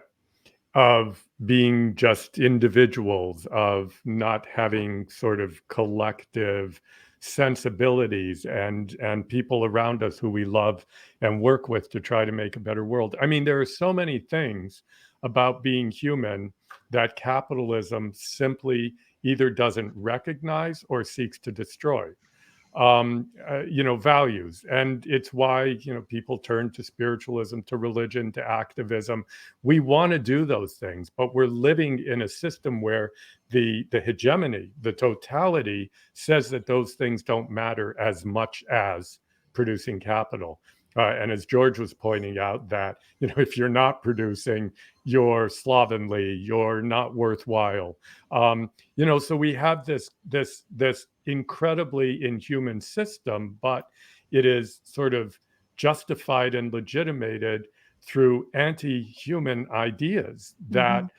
Of being just individuals, of not having sort of collective sensibilities and people around us who we love and work with to try to make a better world. I mean, there are so many things about being human that capitalism simply either doesn't recognize or seeks to destroy. Values. And it's why, people turn to spiritualism, to religion, to activism. We want to do those things, but we're living in a system where the hegemony, the totality says that those things don't matter as much as producing capital. And as George was pointing out, that, if you're not producing, you're slovenly, you're not worthwhile. So we have this incredibly inhuman system, but it is sort of justified and legitimated through anti-human ideas that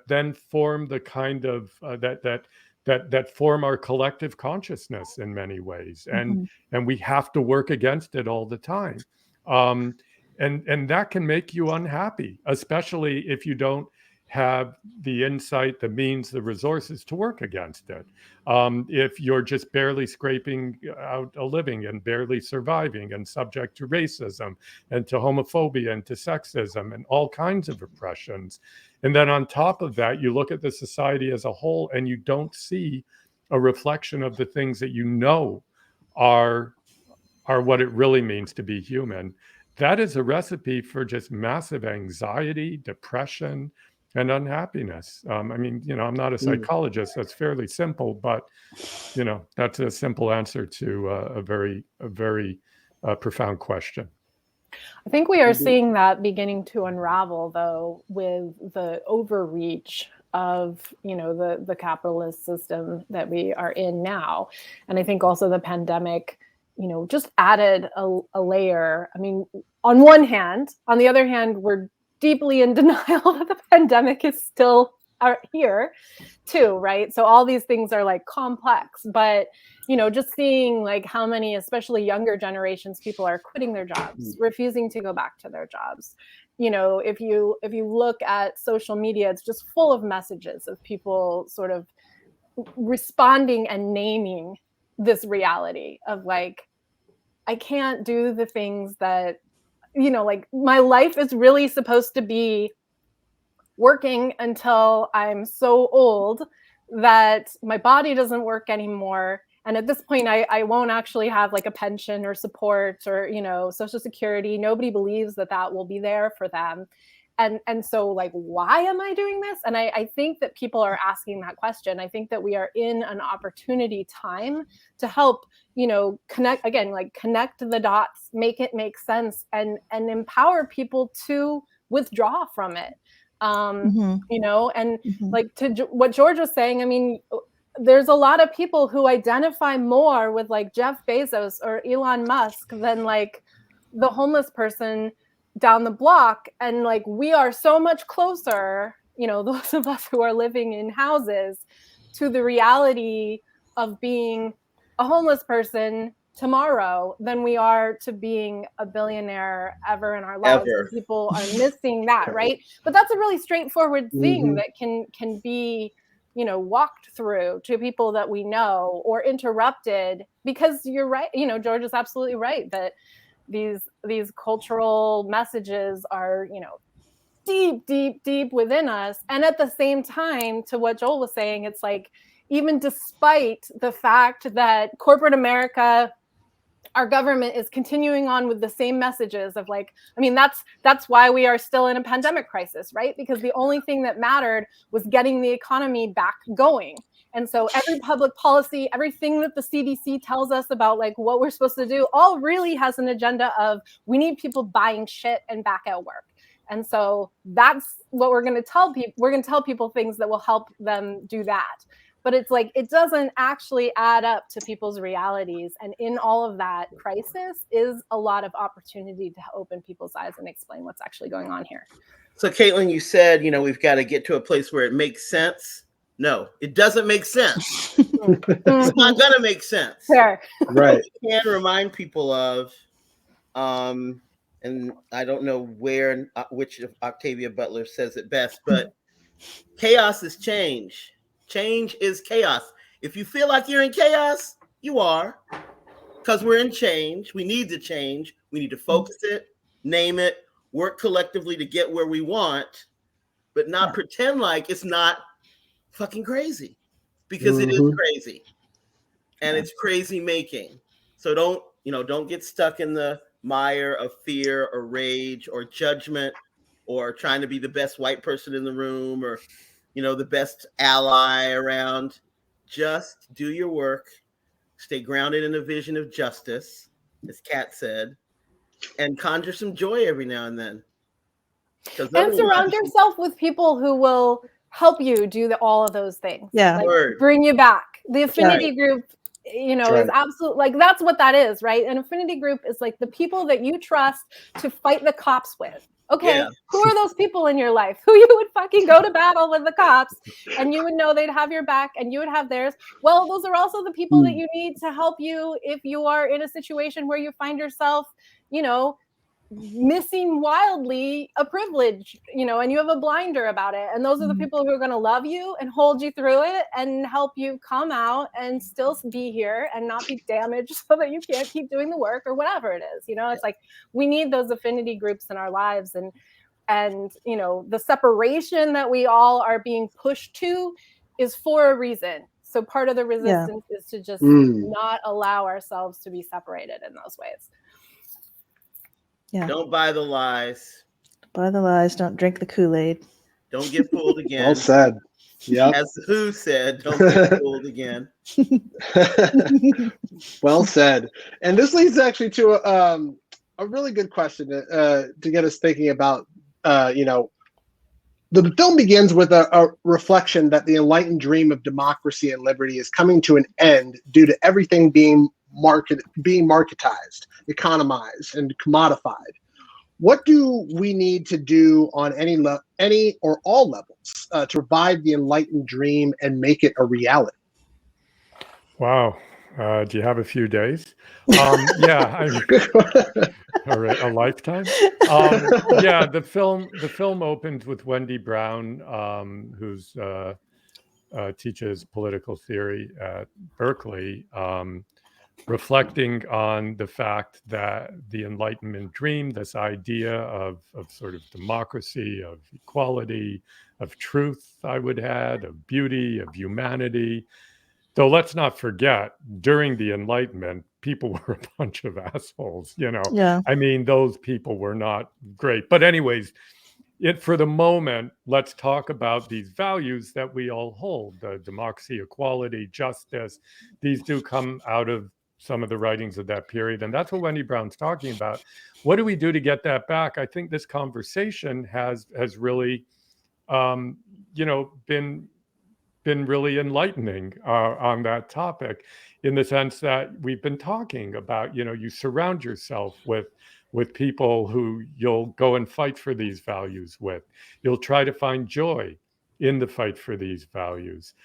then form the kind of that form our collective consciousness in many ways, and we have to work against it all the time, and that can make you unhappy, especially if you don't have the insight, the means, the resources to work against it. If you're just barely scraping out a living and barely surviving and subject to racism and to homophobia and to sexism and all kinds of oppressions. And then on top of that, you look at the society as a whole and you don't see a reflection of the things that are what it really means to be human. That is a recipe for just massive anxiety, depression, and unhappiness. I'm not a psychologist. That's fairly simple, but that's a simple answer to a very profound question. I think we are seeing that beginning to unravel, though, with the overreach of the capitalist system that we are in now. And I think also the pandemic just added a layer. I mean, on one hand, on the other hand, we're deeply in denial that the pandemic is still here too, right? So all these things are like complex, but just seeing like how many, especially younger generations, people are quitting their jobs, refusing to go back to their jobs. If you look at social media, it's just full of messages of people sort of responding and naming this reality of like, I can't do the things that, like my life is really supposed to be working until I'm so old that my body doesn't work anymore. And at this point, I won't actually have like a pension or support or, Social Security. Nobody believes that will be there for them. And so like, why am I doing this? And I think that people are asking that question. I think that we are in an opportunity time to help, connect the dots, make it make sense, and empower people to withdraw from it. Like to what George was saying, I mean, there's a lot of people who identify more with like Jeff Bezos or Elon Musk than like the homeless person down the block. And like, we are so much closer, those of us who are living in houses, to the reality of being a homeless person tomorrow than we are to being a billionaire ever in our lives. And people are missing that, right? But that's a really straightforward thing that can be, walked through to people that we know, or interrupted, because you're right. George is absolutely right that these cultural messages are, deep within us. And at the same time, to what Joel was saying, it's like, even despite the fact that corporate America, our government, is continuing on with the same messages of like, I mean, that's why we are still in a pandemic crisis, right? Because the only thing that mattered was getting the economy back going. And so every public policy, everything that the CDC tells us about like what we're supposed to do, all really has an agenda of, we need people buying shit and back at work. And so that's what we're going to tell people. We're going to tell people things that will help them do that. But it's like, it doesn't actually add up to people's realities. And in all of that crisis is a lot of opportunity to open people's eyes and explain what's actually going on here. So Caitlin, you said, we've got to get to a place where it makes sense. No, it doesn't make sense. It's not going to make sense. Fair. Right. What we can remind people of, and I don't know which of Octavia Butler says it best, but chaos is change. Change is chaos. If you feel like you're in chaos, you are, because we're in change. We need to change. We need to focus it, name it, work collectively to get where we want, but not pretend like it's not fucking crazy, because it is crazy, and it's crazy making. So don't get stuck in the mire of fear or rage or judgment, or trying to be the best white person in the room, or the best ally around. Just do your work, stay grounded in a vision of justice, as Kat said, and conjure some joy every now and then. And surround yourself with people who will help you do all of those things. Yeah. Like bring you back. The affinity Right. group, you know, Right. is absolute, like that's what that is, right? An affinity group is like the people that you trust to fight the cops with. Okay, Yeah. who are those people in your life who you would fucking go to battle with the cops and you would know they'd have your back and you would have theirs? Well, those are also the people that you need to help you if you are in a situation where you find yourself, you know, missing wildly a privilege, you know, and you have a blinder about it. And those are the people who are going to love you and hold you through it and help you come out and still be here and not be damaged so that you can't keep doing the work or whatever it is. You know, it's like we need those affinity groups in our lives. And you know, the separation that we all are being pushed to is for a reason. So part of the resistance is to just not allow ourselves to be separated in those ways. Yeah. Don't buy the lies. Buy the lies. Don't drink the Kool-Aid. Don't get fooled again. Well said. Yeah. As Who said, don't get fooled again. Well said. And this leads actually to a really good question to get us thinking about, you know, the film begins with a reflection that the enlightened dream of democracy and liberty is coming to an end due to everything being marketized, economized, and commodified. What do we need to do on any or all levels to revive the enlightened dream and make it a reality? Wow. Do you have a few days? Yeah, a lifetime. Yeah, the film opens with Wendy Brown, who's teaches political theory at Berkeley, reflecting on the fact that the Enlightenment dream, this idea of sort of democracy, of equality, of truth, I would add, of beauty, of humanity. Though let's not forget, during the Enlightenment, people were a bunch of assholes, you know. Yeah. I mean, those people were not great. But anyways, for the moment, let's talk about these values that we all hold, democracy, equality, justice. These do come out of some of the writings of that period. And that's what Wendy Brown's talking about. What do we do to get that back? I think this conversation has really, you know, been really enlightening on that topic, in the sense that we've been talking about, you know, you surround yourself with people who you'll go and fight for these values with. You'll try to find joy in the fight for these values.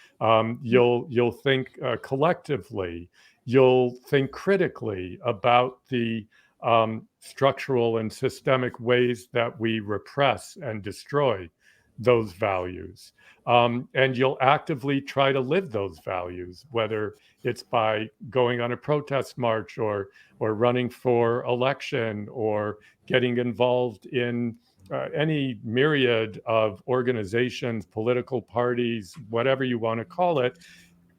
You'll think collectively. You'll think critically about the structural and systemic ways that we repress and destroy those values. And you'll actively try to live those values, whether it's by going on a protest march or running for election or getting involved in any myriad of organizations, political parties, whatever you want to call it,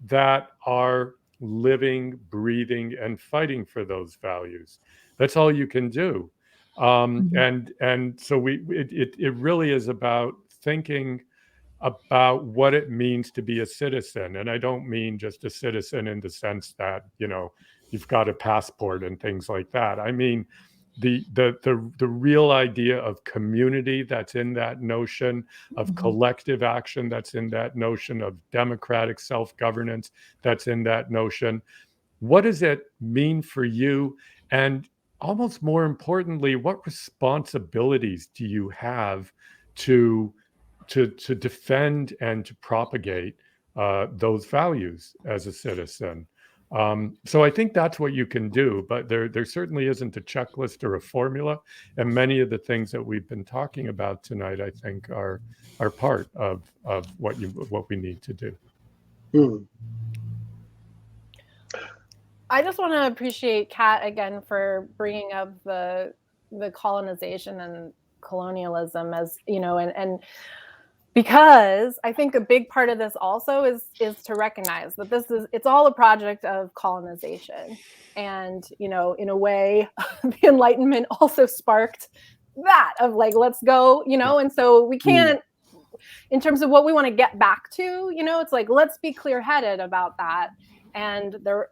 that are living, breathing, and fighting for those values. That's all you can do. And so it really is about thinking about what it means to be a citizen. And I don't mean just a citizen in the sense that, you know, you've got a passport and things like that. I mean, the real idea of community that's in that notion, of collective action that's in that notion, of democratic self-governance that's in that notion. What does it mean for you? And almost more importantly, what responsibilities do you have to defend and to propagate those values as a citizen? So I think that's what you can do, but there certainly isn't a checklist or a formula. And many of the things that we've been talking about tonight, I think, are part of what we need to do. I just want to appreciate Kat again for bringing up the colonization and colonialism, as you know, and because I think a big part of this also is to recognize that it's all a project of colonization. And, you know, in a way, the Enlightenment also sparked that of like, let's go, you know, and so we can't, in terms of what we want to get back to, you know, it's like, let's be clear-headed about that And there,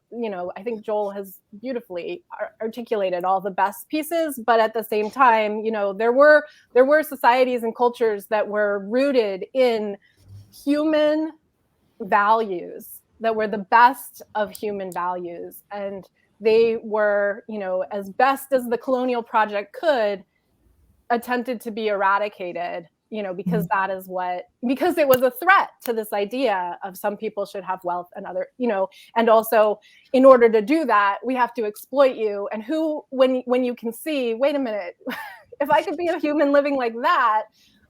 I think Joel has beautifully articulated all the best pieces, but at the same time, there were societies and cultures that were rooted in human values that were the best of human values. And they were, as best as the colonial project could, attempted to be eradicated, because because it was a threat to this idea of some people should have wealth and other, and also in order to do that, we have to exploit you. And when you can see, wait a minute, if I could be a human living like that,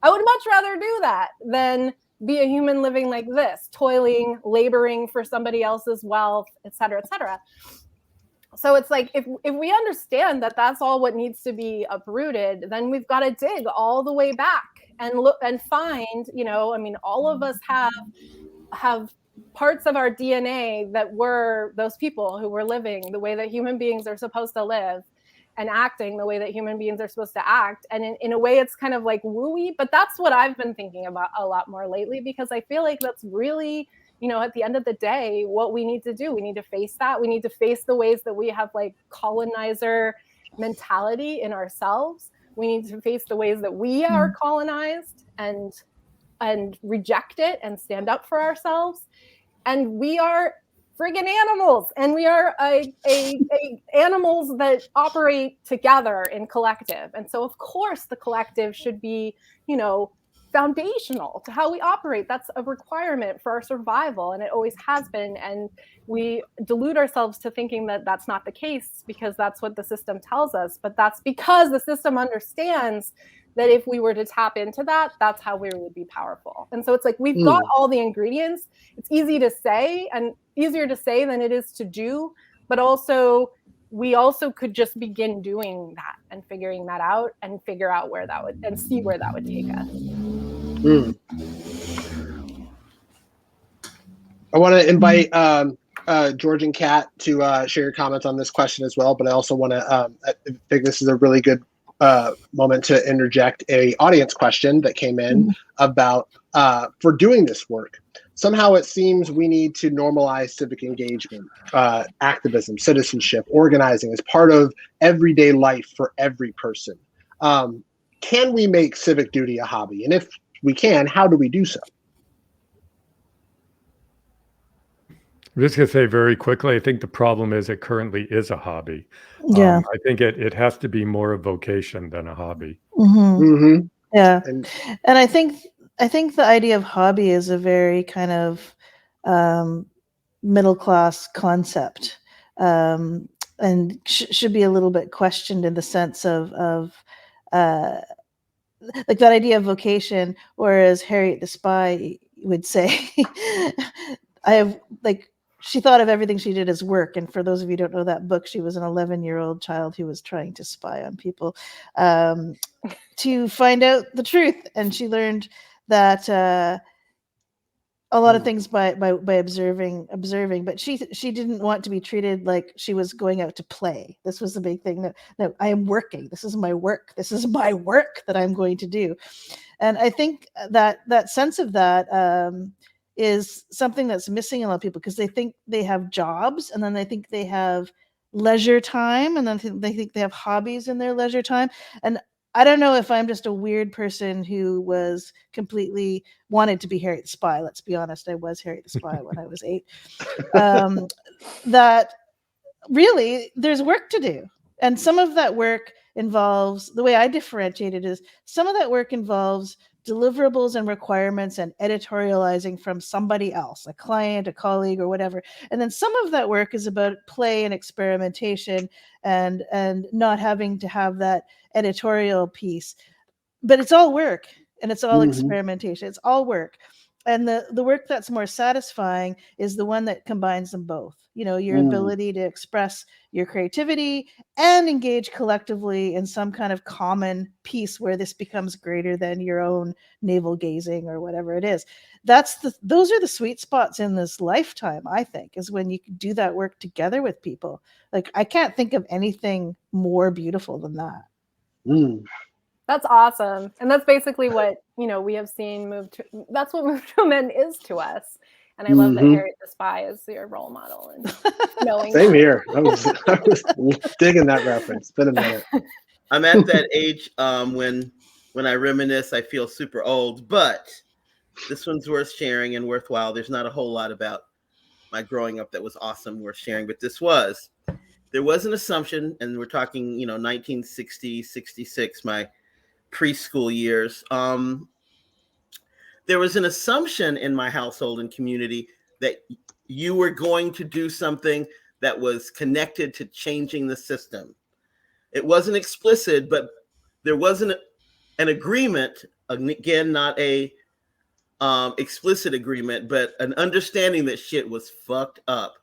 I would much rather do that than be a human living like this, toiling, laboring for somebody else's wealth, et cetera, et cetera. So it's like, if we understand that that's all what needs to be uprooted, then we've got to dig all the way back and look and find, all of us have parts of our DNA that were those people who were living the way that human beings are supposed to live and acting the way that human beings are supposed to act. And in a way, it's kind of like wooey, but that's what I've been thinking about a lot more lately, because I feel like that's really, at the end of the day, what we need to do. We need to face that. We need to face the ways that we have like colonizer mentality in ourselves. We need to face the ways that we are colonized and reject it and stand up for ourselves. And we are friggin' animals, and we are animals that operate together in collective. And so of course the collective should be, foundational to how we operate. That's a requirement for our survival, and it always has been. And we delude ourselves to thinking that that's not the case because that's what the system tells us. But that's because the system understands that if we were to tap into that, that's how we would be powerful. And so it's like, we've got all the ingredients. It's easy to say, and easier to say than it is to do, but also we also could just begin doing that and figuring that out and figure out where that would, and see where that would take us. I want to invite George and Kat to share your comments on this question as well, but I also want to, I think this is a really good moment to interject a audience question that came in about for doing this work. Somehow it seems we need to normalize civic engagement, activism, citizenship, organizing as part of everyday life for every person. Can we make civic duty a hobby? And if we can, how do we do so? I'm just going to say very quickly, I think the problem is it currently is a hobby. Yeah. I think it has to be more a vocation than a hobby. Yeah. And I think the idea of hobby is a very kind of middle class concept, and should be a little bit questioned in the sense of like that idea of vocation, or as Harriet the Spy would say, she thought of everything she did as work. And for those of you who don't know that book, she was an 11-year-old child who was trying to spy on people to find out the truth. And she learned that a lot of things by observing, but she didn't want to be treated like she was going out to play. This was the big thing. No, I am working. This is my work. This is my work that I'm going to do. And I think that sense of that is something that's missing in a lot of people, because they think they have jobs, and then they think they have leisure time, and then they think they have hobbies in their leisure time. And I don't know if I'm just a weird person who was completely wanted to be Harriet the Spy. Let's be honest, I was Harriet the Spy when I was 8. That really there's work to do. And some of that work involves, the way I differentiate it is, some of that work involves deliverables and requirements and editorializing from somebody else, a client, a colleague, or whatever. And then some of that work is about play and experimentation and not having to have that editorial piece. But it's all work, and it's all experimentation. It's all work. And the work that's more satisfying is the one that combines them both. Your ability to express your creativity and engage collectively in some kind of common piece where this becomes greater than your own navel gazing or whatever it is. Those are the sweet spots in this lifetime, I think, is when you can do that work together with people. Like, I can't think of anything more beautiful than that. That's awesome. And that's basically what, we have seen that's what Move to Amend is to us. And I love that Harriet the Spy is your role model. And knowing Same that. here. I was digging that reference. Been a minute. I'm at that age when I reminisce, I feel super old, but this one's worth sharing and worthwhile. There's not a whole lot about my growing up that was awesome, worth sharing, but there was an assumption, and we're talking, 1960, 66, my preschool years. There was an assumption in my household and community that you were going to do something that was connected to changing the system. It wasn't explicit, but there wasn't an agreement, again, not a explicit agreement, but an understanding that shit was fucked up.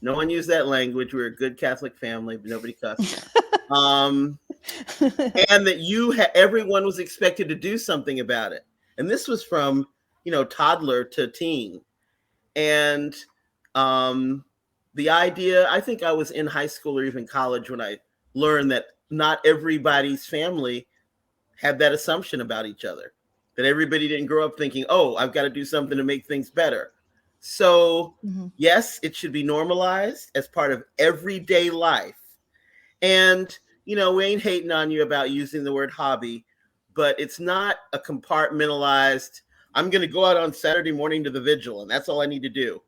No one used that language. We're a good Catholic family, but nobody cussed. And that everyone was expected to do something about it. And this was from, toddler to teen. And the idea, I think I was in high school or even college when I learned that not everybody's family had that assumption about each other, that everybody didn't grow up thinking, oh, I've got to do something to make things better. So yes, it should be normalized as part of everyday life. And, we ain't hating on you about using the word hobby, but it's not a compartmentalized, I'm going to go out on Saturday morning to the vigil, and that's all I need to do.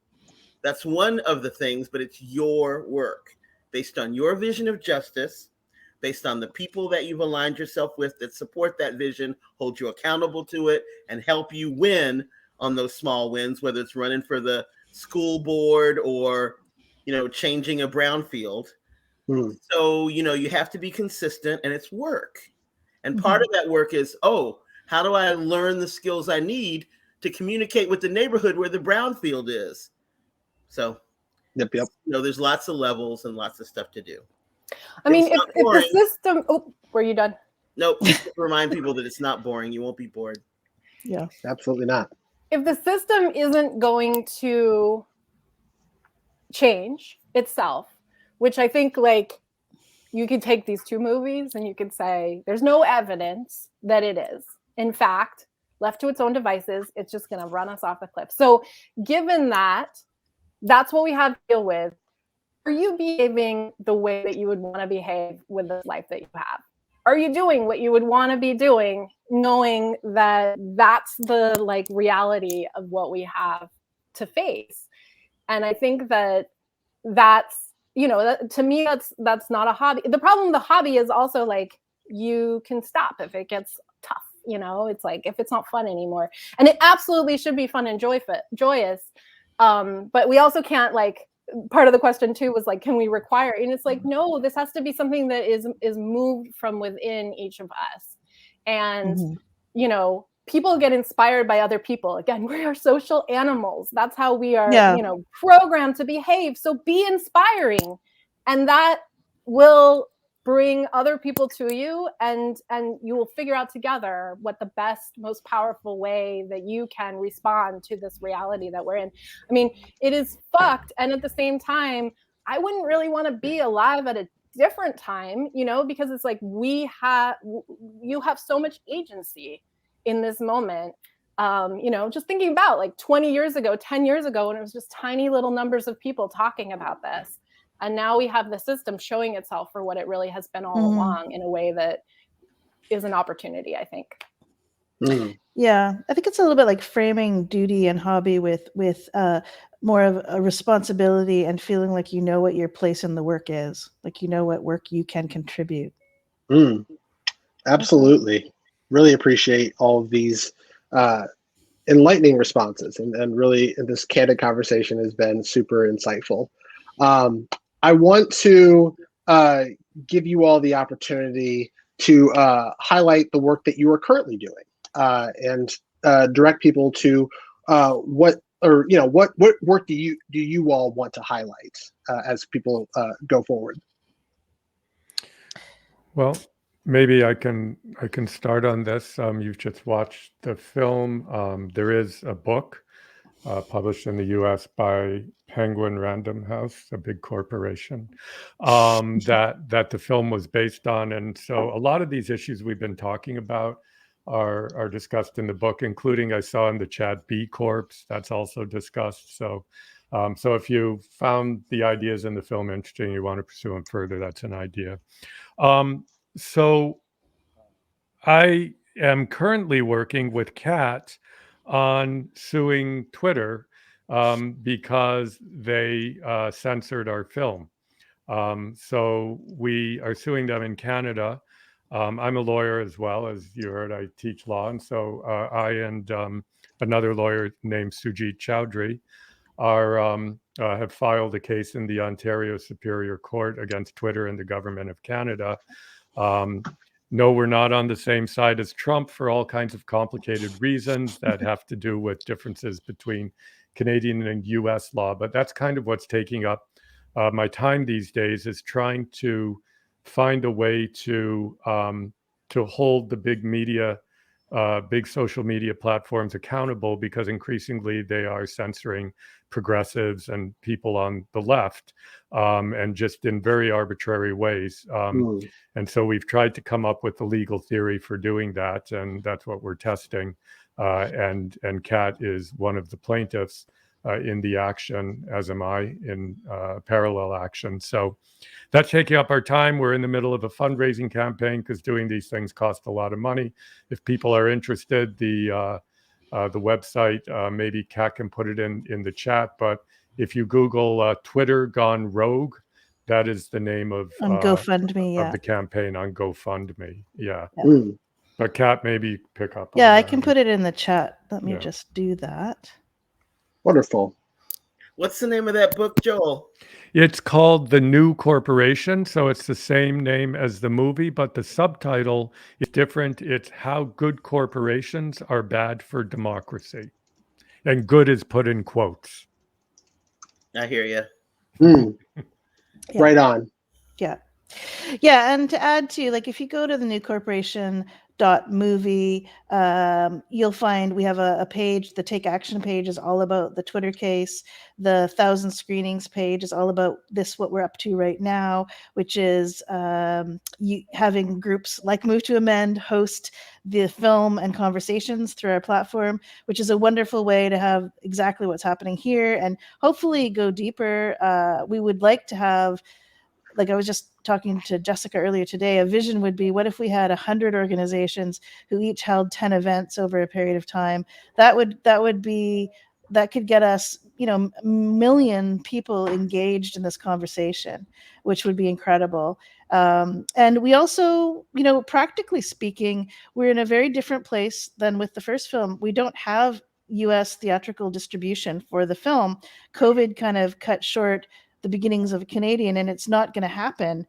That's one of the things, but it's your work based on your vision of justice, based on the people that you've aligned yourself with that support that vision, hold you accountable to it, and help you win on those small wins, whether it's running for the school board or, changing a brownfield. So, you have to be consistent, and it's work. And part of that work is, how do I learn the skills I need to communicate with the neighborhood where the brownfield is? So, Yep. There's lots of levels and lots of stuff to do. I mean, if the system, were you done? Nope. Just remind people that it's not boring. You won't be bored. Yeah, absolutely not. If the system isn't going to change itself, which I think, you could take these two movies and you could say there's no evidence that it is. In fact, left to its own devices, it's just going to run us off a cliff. So given that, that's what we have to deal with. Are you behaving the way that you would want to behave with this life that you have? Are you doing what you would want to be doing, knowing that that's the reality of what we have to face? And I think that's, to me, that's not a hobby. The problem with the hobby is also you can stop if it gets tough. It's if it's not fun anymore, and it absolutely should be fun and joyous. But we also can't part of the question too was can we require? And it's no, this has to be something that is moved from within each of us. And people get inspired by other people. Again, we are social animals. That's how we are, programmed to behave. So be inspiring, and that will bring other people to you, and you will figure out together what the best, most powerful way that you can respond to this reality that we're in. I mean, it is fucked. And at the same time, I wouldn't really want to be alive at a different time, because it's you have so much agency in this moment. Just thinking about 20 years ago, 10 years ago, when it was just tiny little numbers of people talking about this. And now we have the system showing itself for what it really has been all along, in a way that is an opportunity, I think. Yeah, I think it's a little bit like framing duty and hobby with more of a responsibility and feeling like what your place in the work is, what work you can contribute. Absolutely. Really appreciate all of these enlightening responses, and really this candid conversation has been super insightful. I want to give you all the opportunity to highlight the work that you are currently doing, and direct people to what work do you all want to highlight as people go forward. Well, maybe I can start on this. You've just watched the film. There is a book published in the U.S. by Penguin Random House, a big corporation, that the film was based on. And so a lot of these issues we've been talking about are discussed in the book, including, I saw in the chat, B Corps. That's also discussed. So so if you found the ideas in the film interesting, you want to pursue them further, that's an idea. So I am currently working with Kat on suing Twitter because they censored our film. So we are suing them in Canada. I'm a lawyer as well. As you heard, I teach law. And so I and another lawyer named Sujit Chowdhury have filed a case in the Ontario Superior Court against Twitter and the government of Canada. No, we're not on the same side as Trump for all kinds of complicated reasons that have to do with differences between Canadian and US law. But that's kind of what's taking up my time these days, is trying to find a way to hold the big media, big social media platforms accountable, because increasingly they are censoring progressives and people on the left, and just in very arbitrary ways. And so we've tried to come up with a legal theory for doing that, and that's what we're testing. And Kat is one of the plaintiffs in the action, as am I, in parallel action. So that's taking up our time. We're in the middle of a fundraising campaign because doing these things cost a lot of money. If people are interested, the website, maybe Kat can put it in the chat, but if you Google Twitter Gone Rogue, that is the name of GoFundMe, of the campaign on GoFundMe. Yeah. Mm. But Kat, maybe pick up. Yeah, on I that. can put it in the chat. Let me just do that. Wonderful. What's the name of that book, Joel? It's called The New Corporation. So it's the same name as the movie, but the subtitle is different. It's How Good Corporations Are Bad for Democracy. And good is put in quotes. I hear you. Yeah. Right on. Yeah. Yeah. And to add to, like, if you go to the New Corporation movie, you'll find we have a page. The Take Action page is all about the Twitter case. The 1,000 screenings page is all about this, what we're up to right now, which is having groups like Move to Amend host the film and conversations through our platform, which is a wonderful way to have exactly what's happening here and hopefully go deeper. We would like to have, like I was just talking to Jessica earlier today, a vision would be, what if we had 100 organizations who each held 10 events over a period of time? That could get us, a million people engaged in this conversation, which would be incredible. And we also, practically speaking, we're in a very different place than with the first film. We don't have US theatrical distribution for the film. COVID kind of cut short the beginnings of a Canadian, and it's not going to happen.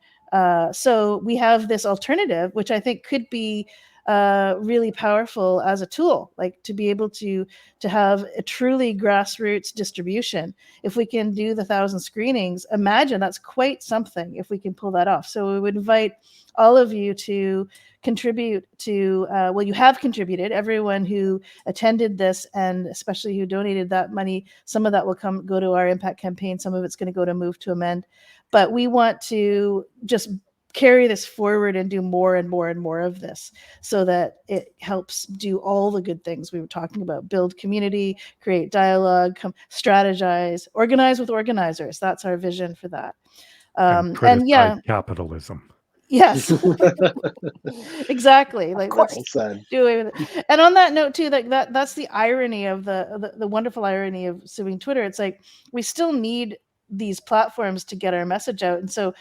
So we have this alternative, which I think could be really powerful as a tool, like to be able to have a truly grassroots distribution. If we can do the 1,000 screenings, imagine that's quite something if we can pull that off. So we would invite all of you to contribute to, well, you have contributed, everyone who attended this, and especially who donated that money. Some of that will go to our impact campaign. Some of it's going to go to Move to Amend. But we want to just carry this forward and do more and more and more of this, so that it helps do all the good things we were talking about: build community, create dialogue, strategize, organize with organizers. That's our vision for that. And yeah, capitalism. Yes, exactly. Like, well said. Do away with it. And on that note too, that's the irony of the wonderful irony of suing Twitter. It's like, we still need these platforms to get our message out. And so,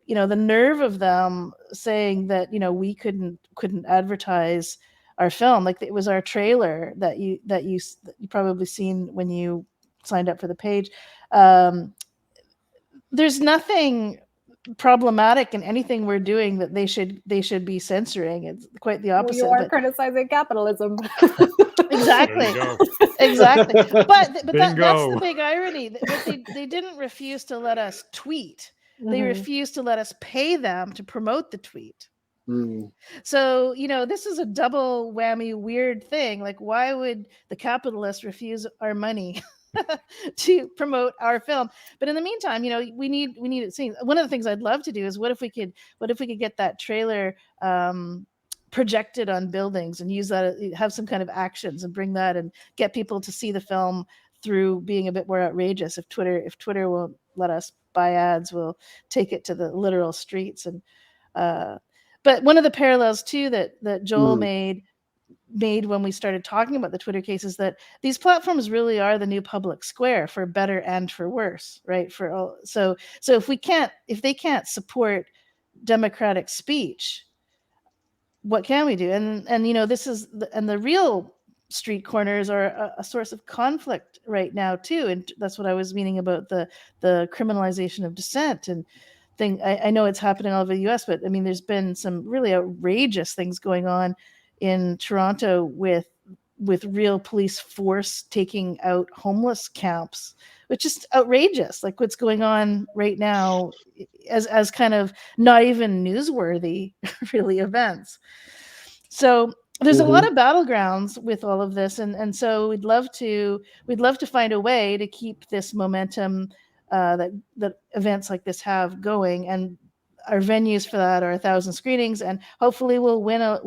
the nerve of them saying that, we couldn't advertise our film, like it was our trailer that you probably seen when you signed up for the page. There's nothing problematic in anything we're doing that they should be censoring. It's quite the opposite. Well, you are criticizing capitalism. Exactly. Exactly. But that's the big irony. They didn't refuse to let us tweet. They refused to let us pay them to promote the tweet. So, this is a double whammy weird thing. Like, why would the capitalists refuse our money to promote our film? But in the meantime, we need it seen. One of the things I'd love to do is, what if we could get that trailer project it on buildings and use that, have some kind of actions and bring that and get people to see the film through being a bit more outrageous. If Twitter won't let us buy ads, we'll take it to the literal streets. And but one of the parallels too that Joel made when we started talking about the Twitter case is that these platforms really are the new public square, for better and for worse, right? For all, so if they can't support democratic speech, what can we do? And this is the real street corners are a source of conflict right now too, and that's what I was meaning about the criminalization of dissent and thing. I know it's happening all over the US, but I mean there's been some really outrageous things going on in Toronto with real police force taking out homeless camps, which is outrageous. Like what's going on right now as kind of not even newsworthy really events. So there's a lot of battlegrounds with all of this, and so we'd love to find a way to keep this momentum that events like this have going. And our venues for that are 1,000 screenings, and hopefully we'll win a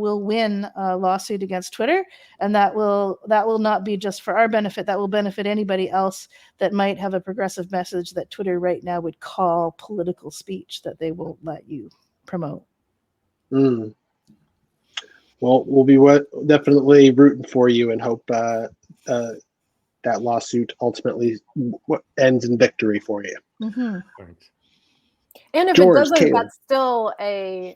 lawsuit against Twitter, and that will not be just for our benefit. That will benefit anybody else that might have a progressive message that Twitter right now would call political speech that they won't let you promote. Well, we'll be definitely rooting for you and hope that lawsuit ultimately ends in victory for you. Thanks. And if George, it doesn't, Caleb. that's still then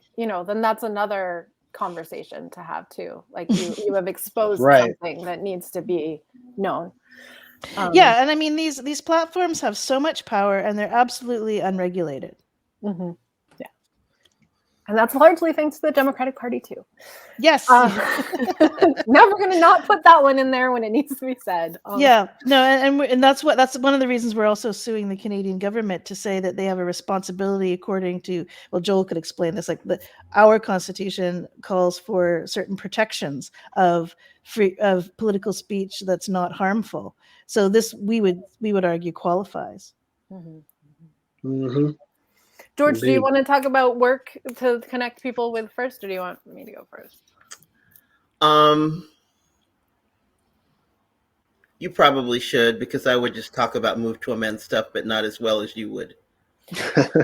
that's another conversation to have too. Like you have exposed something that needs to be known. Yeah, and I mean these platforms have so much power, and they're absolutely unregulated. Yeah, and that's largely thanks to the Democratic Party too. Yes. Never going to not put that one in there when it needs to be said. Yeah, no, and that's one of the reasons we're also suing the Canadian government, to say that they have a responsibility according to, well, Joel could explain this, like our Constitution calls for certain protections of political speech that's not harmful. So this we would argue qualifies. George, Indeed. do you want to talk about work to connect people with first, or do you want me to go first? You probably should, because I would just talk about Move to Amend stuff, but not as well as you would.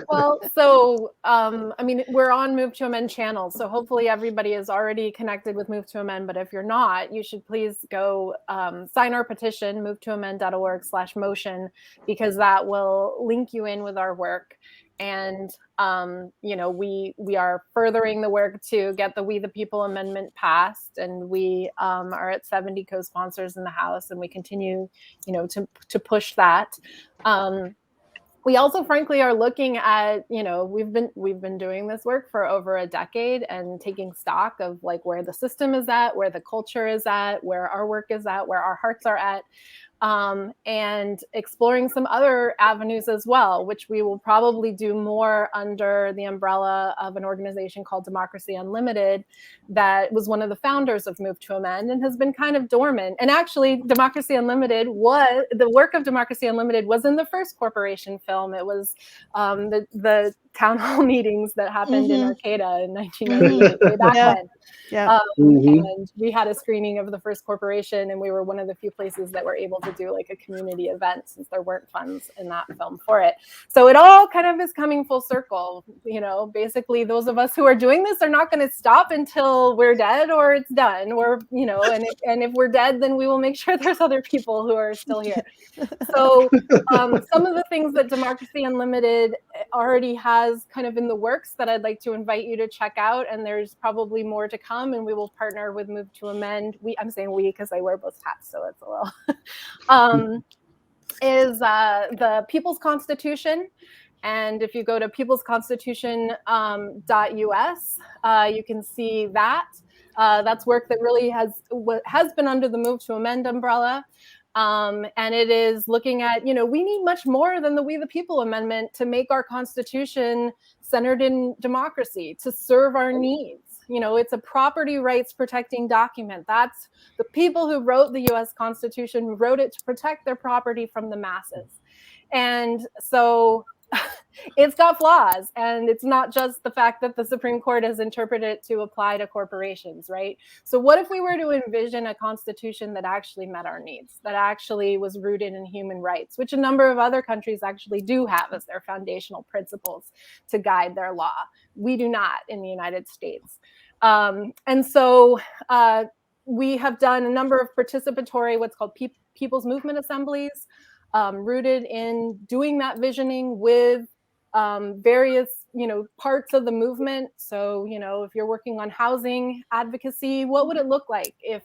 Well, so I mean, we're on Move to Amend channels, so hopefully everybody is already connected with Move to Amend. But if you're not, you should please go sign our petition, movetoamend.org/motion, because that will link you in with our work. And we are furthering the work to get the We the People amendment passed, and we are at 70 co-sponsors in the House, and we continue to push that. We also, frankly, are looking at, we've been doing this work for over a decade, and taking stock of like where the system is at, where the culture is at, where our work is at, where our hearts are at, and exploring some other avenues as well, which we will probably do more under the umbrella of an organization called Democracy Unlimited, that was one of the founders of Move to Amend and has been kind of dormant. And actually, the work of Democracy Unlimited was in the first corporation film. It was the town hall meetings that happened in Arcata in 1998, way back when. Yeah. And we had a screening of the first corporation, and we were one of the few places that were able to do like a community event, since there weren't funds in that film for it. So it all kind of is coming full circle. Basically those of us who are doing this are not going to stop until we're dead or it's done, or and if we're dead, then we will make sure there's other people who are still here. So some of the things that Democracy Unlimited already has kind of in the works that I'd like to invite you to check out, and there's probably more to come, and we will partner with Move to Amend. I'm saying we because I wear both hats, so it's a little is the People's Constitution. And if you go to peoplesconstitution.us, you can see that. That's work that really has been under the Move to Amend umbrella. And it is looking at, we need much more than the We the People Amendment to make our Constitution centered in democracy, to serve our needs. It's a property rights protecting document. That's the people who wrote the US Constitution wrote it to protect their property from the masses. And so it's got flaws. And it's not just the fact that the Supreme Court has interpreted it to apply to corporations, right? So what if we were to envision a constitution that actually met our needs, that actually was rooted in human rights, which a number of other countries actually do have as their foundational principles to guide their law? We do not in the United States. And so we have done a number of participatory, what's called people's movement assemblies, rooted in doing that visioning with various, parts of the movement. So, if you're working on housing advocacy, what would it look like if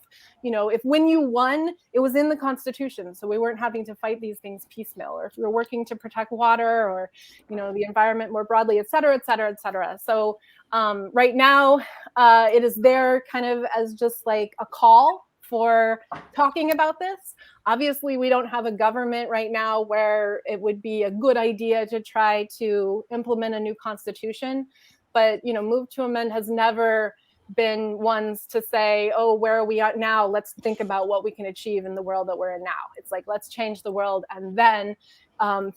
when you won, it was in the Constitution, so we weren't having to fight these things piecemeal, or if you're working to protect water or, the environment more broadly, et cetera, et cetera, et cetera. So right now, it is there kind of as just like a call for talking about this. Obviously, we don't have a government right now where it would be a good idea to try to implement a new constitution. But, Move to Amend has never been ones to say, oh, where are we at now? Let's think about what we can achieve in the world that we're in now. It's like, let's change the world and then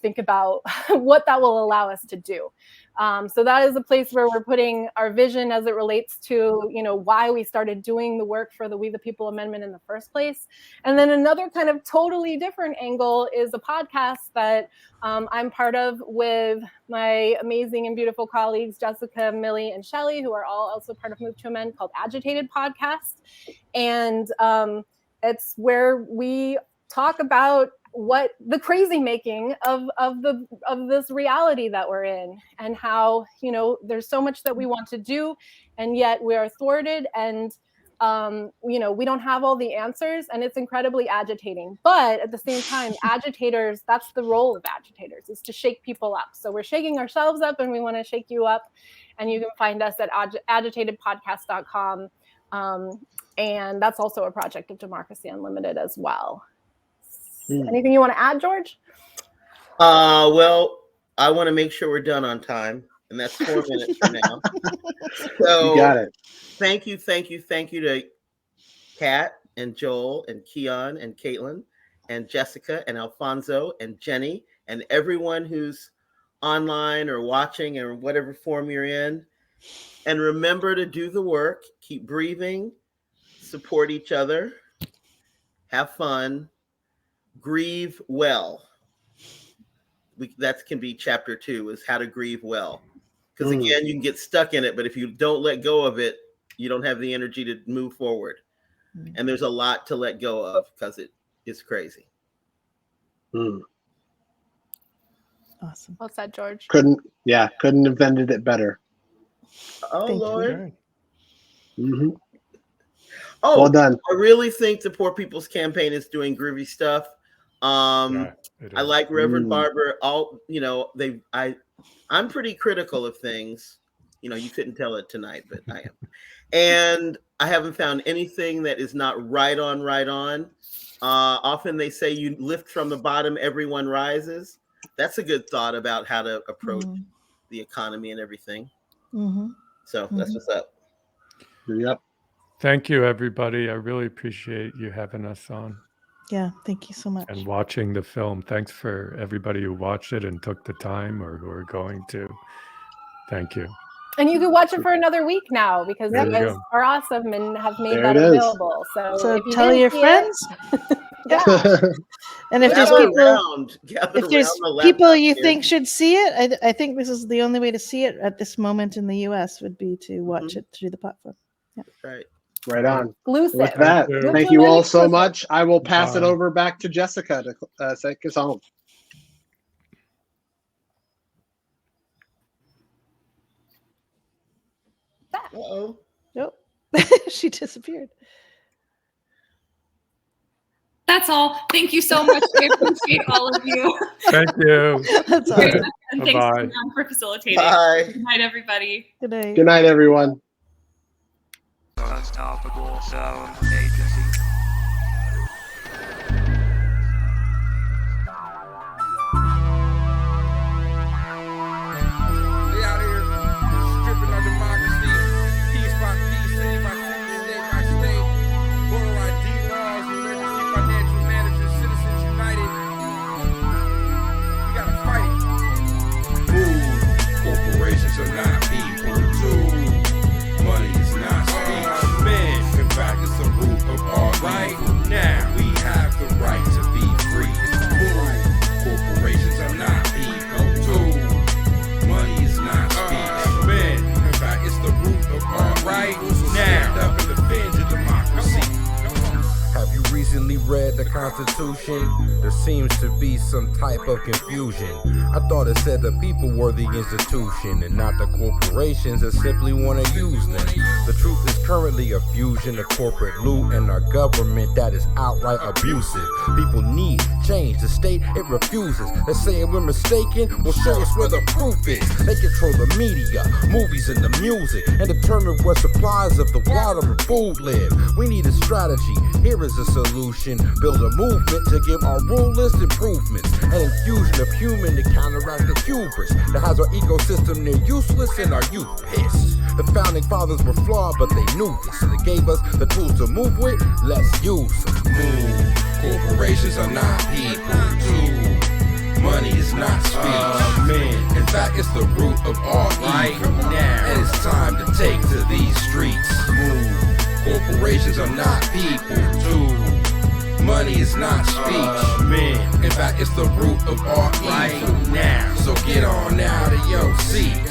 think about what that will allow us to do. So that is a place where we're putting our vision as it relates to, why we started doing the work for the We the People Amendment in the first place. And then another kind of totally different angle is a podcast that I'm part of with my amazing and beautiful colleagues, Jessica, Millie, and Shelley, who are all also part of Move to Amend, called Agitated Podcast. And it's where we talk about what the crazy making of this reality that we're in, and how there's so much that we want to do, and yet we are thwarted, and we don't have all the answers, and it's incredibly agitating. But at the same time, agitators, that's the role of agitators, is to shake people up. So we're shaking ourselves up, and we want to shake you up. And you can find us at agitatedpodcast.com, and that's also a project of Democracy Unlimited as well. Anything you want to add, George? Well, I want to make sure we're done on time, and that's 4 minutes from now. So You got it. Thank you to Kat and Joel and Keon and Caitlin and Jessica and Alfonso and Jenny and everyone who's online or watching or whatever form you're in. And remember to do the work, keep breathing, support each other, have fun. Grieve well. That can be chapter 2, is how to grieve well. Because again, you can get stuck in it, but if you don't let go of it, you don't have the energy to move forward. And there's a lot to let go of because it is crazy. Awesome. Well said, George. Couldn't have ended it better. Oh, Thank Lord. Mm-hmm. Oh, Well done. I really think the Poor People's Campaign is doing groovy stuff. I like Reverend Barber. I'm pretty critical of things. You couldn't tell it tonight, but I am. And I haven't found anything that is not right on. Often they say you lift from the bottom, everyone rises. That's a good thought about how to approach the economy and everything. So that's what's up. Yep. Thank you, everybody. I really appreciate you having us on. Yeah, thank you so much. And watching the film. Thanks for everybody who watched it and took the time, or who are going to. Thank you. And you can watch it for another week now, because you guys are awesome and have made that available. So if you tell your friends. And if there's people you think should see it, I think this is the only way to see it at this moment in the US would be to watch it through the platform. Yeah. Right on. Exclusive. With that, thank you all so much. I will pass it over back to Jessica to take us home. Uh-oh. Nope. She disappeared. That's all. Thank you so much. I appreciate all of you. Thank you. That's all. And thanks for facilitating. Bye. Good night, everybody. Good night. Good night, everyone. Unstoppable Sound Agency. They out here stripping our democracy, piece by piece, city by city, state by state. Voter ID laws, emergency financial managers, Citizens United. We gotta fight it. Constitution, there seems to be some type of confusion. I thought it said the people were the institution and not the corporations that simply want to use them. The truth is currently a fusion of corporate loot and our government that is outright abusive. People need change, the state it refuses. They're saying we're mistaken, well show us where the proof is. They control the media, movies and the music, and determine where supplies of the water and food live. We need a strategy, here is a solution. Build a movement to give our rulers improvements. An infusion of human to counteract the hubris that has our ecosystem near useless and our youth pissed. The founding fathers were flawed, but they knew this, so they gave us the tools to move with. Let's use them. Move. Corporations are not people. Money is not speech. Man, in fact, it's the root of all evil. Now, and it's time to take to these streets. Move. Corporations are not people. Money is not speech. Man, in fact, it's the root of all evil. Now, so get on out of your seat.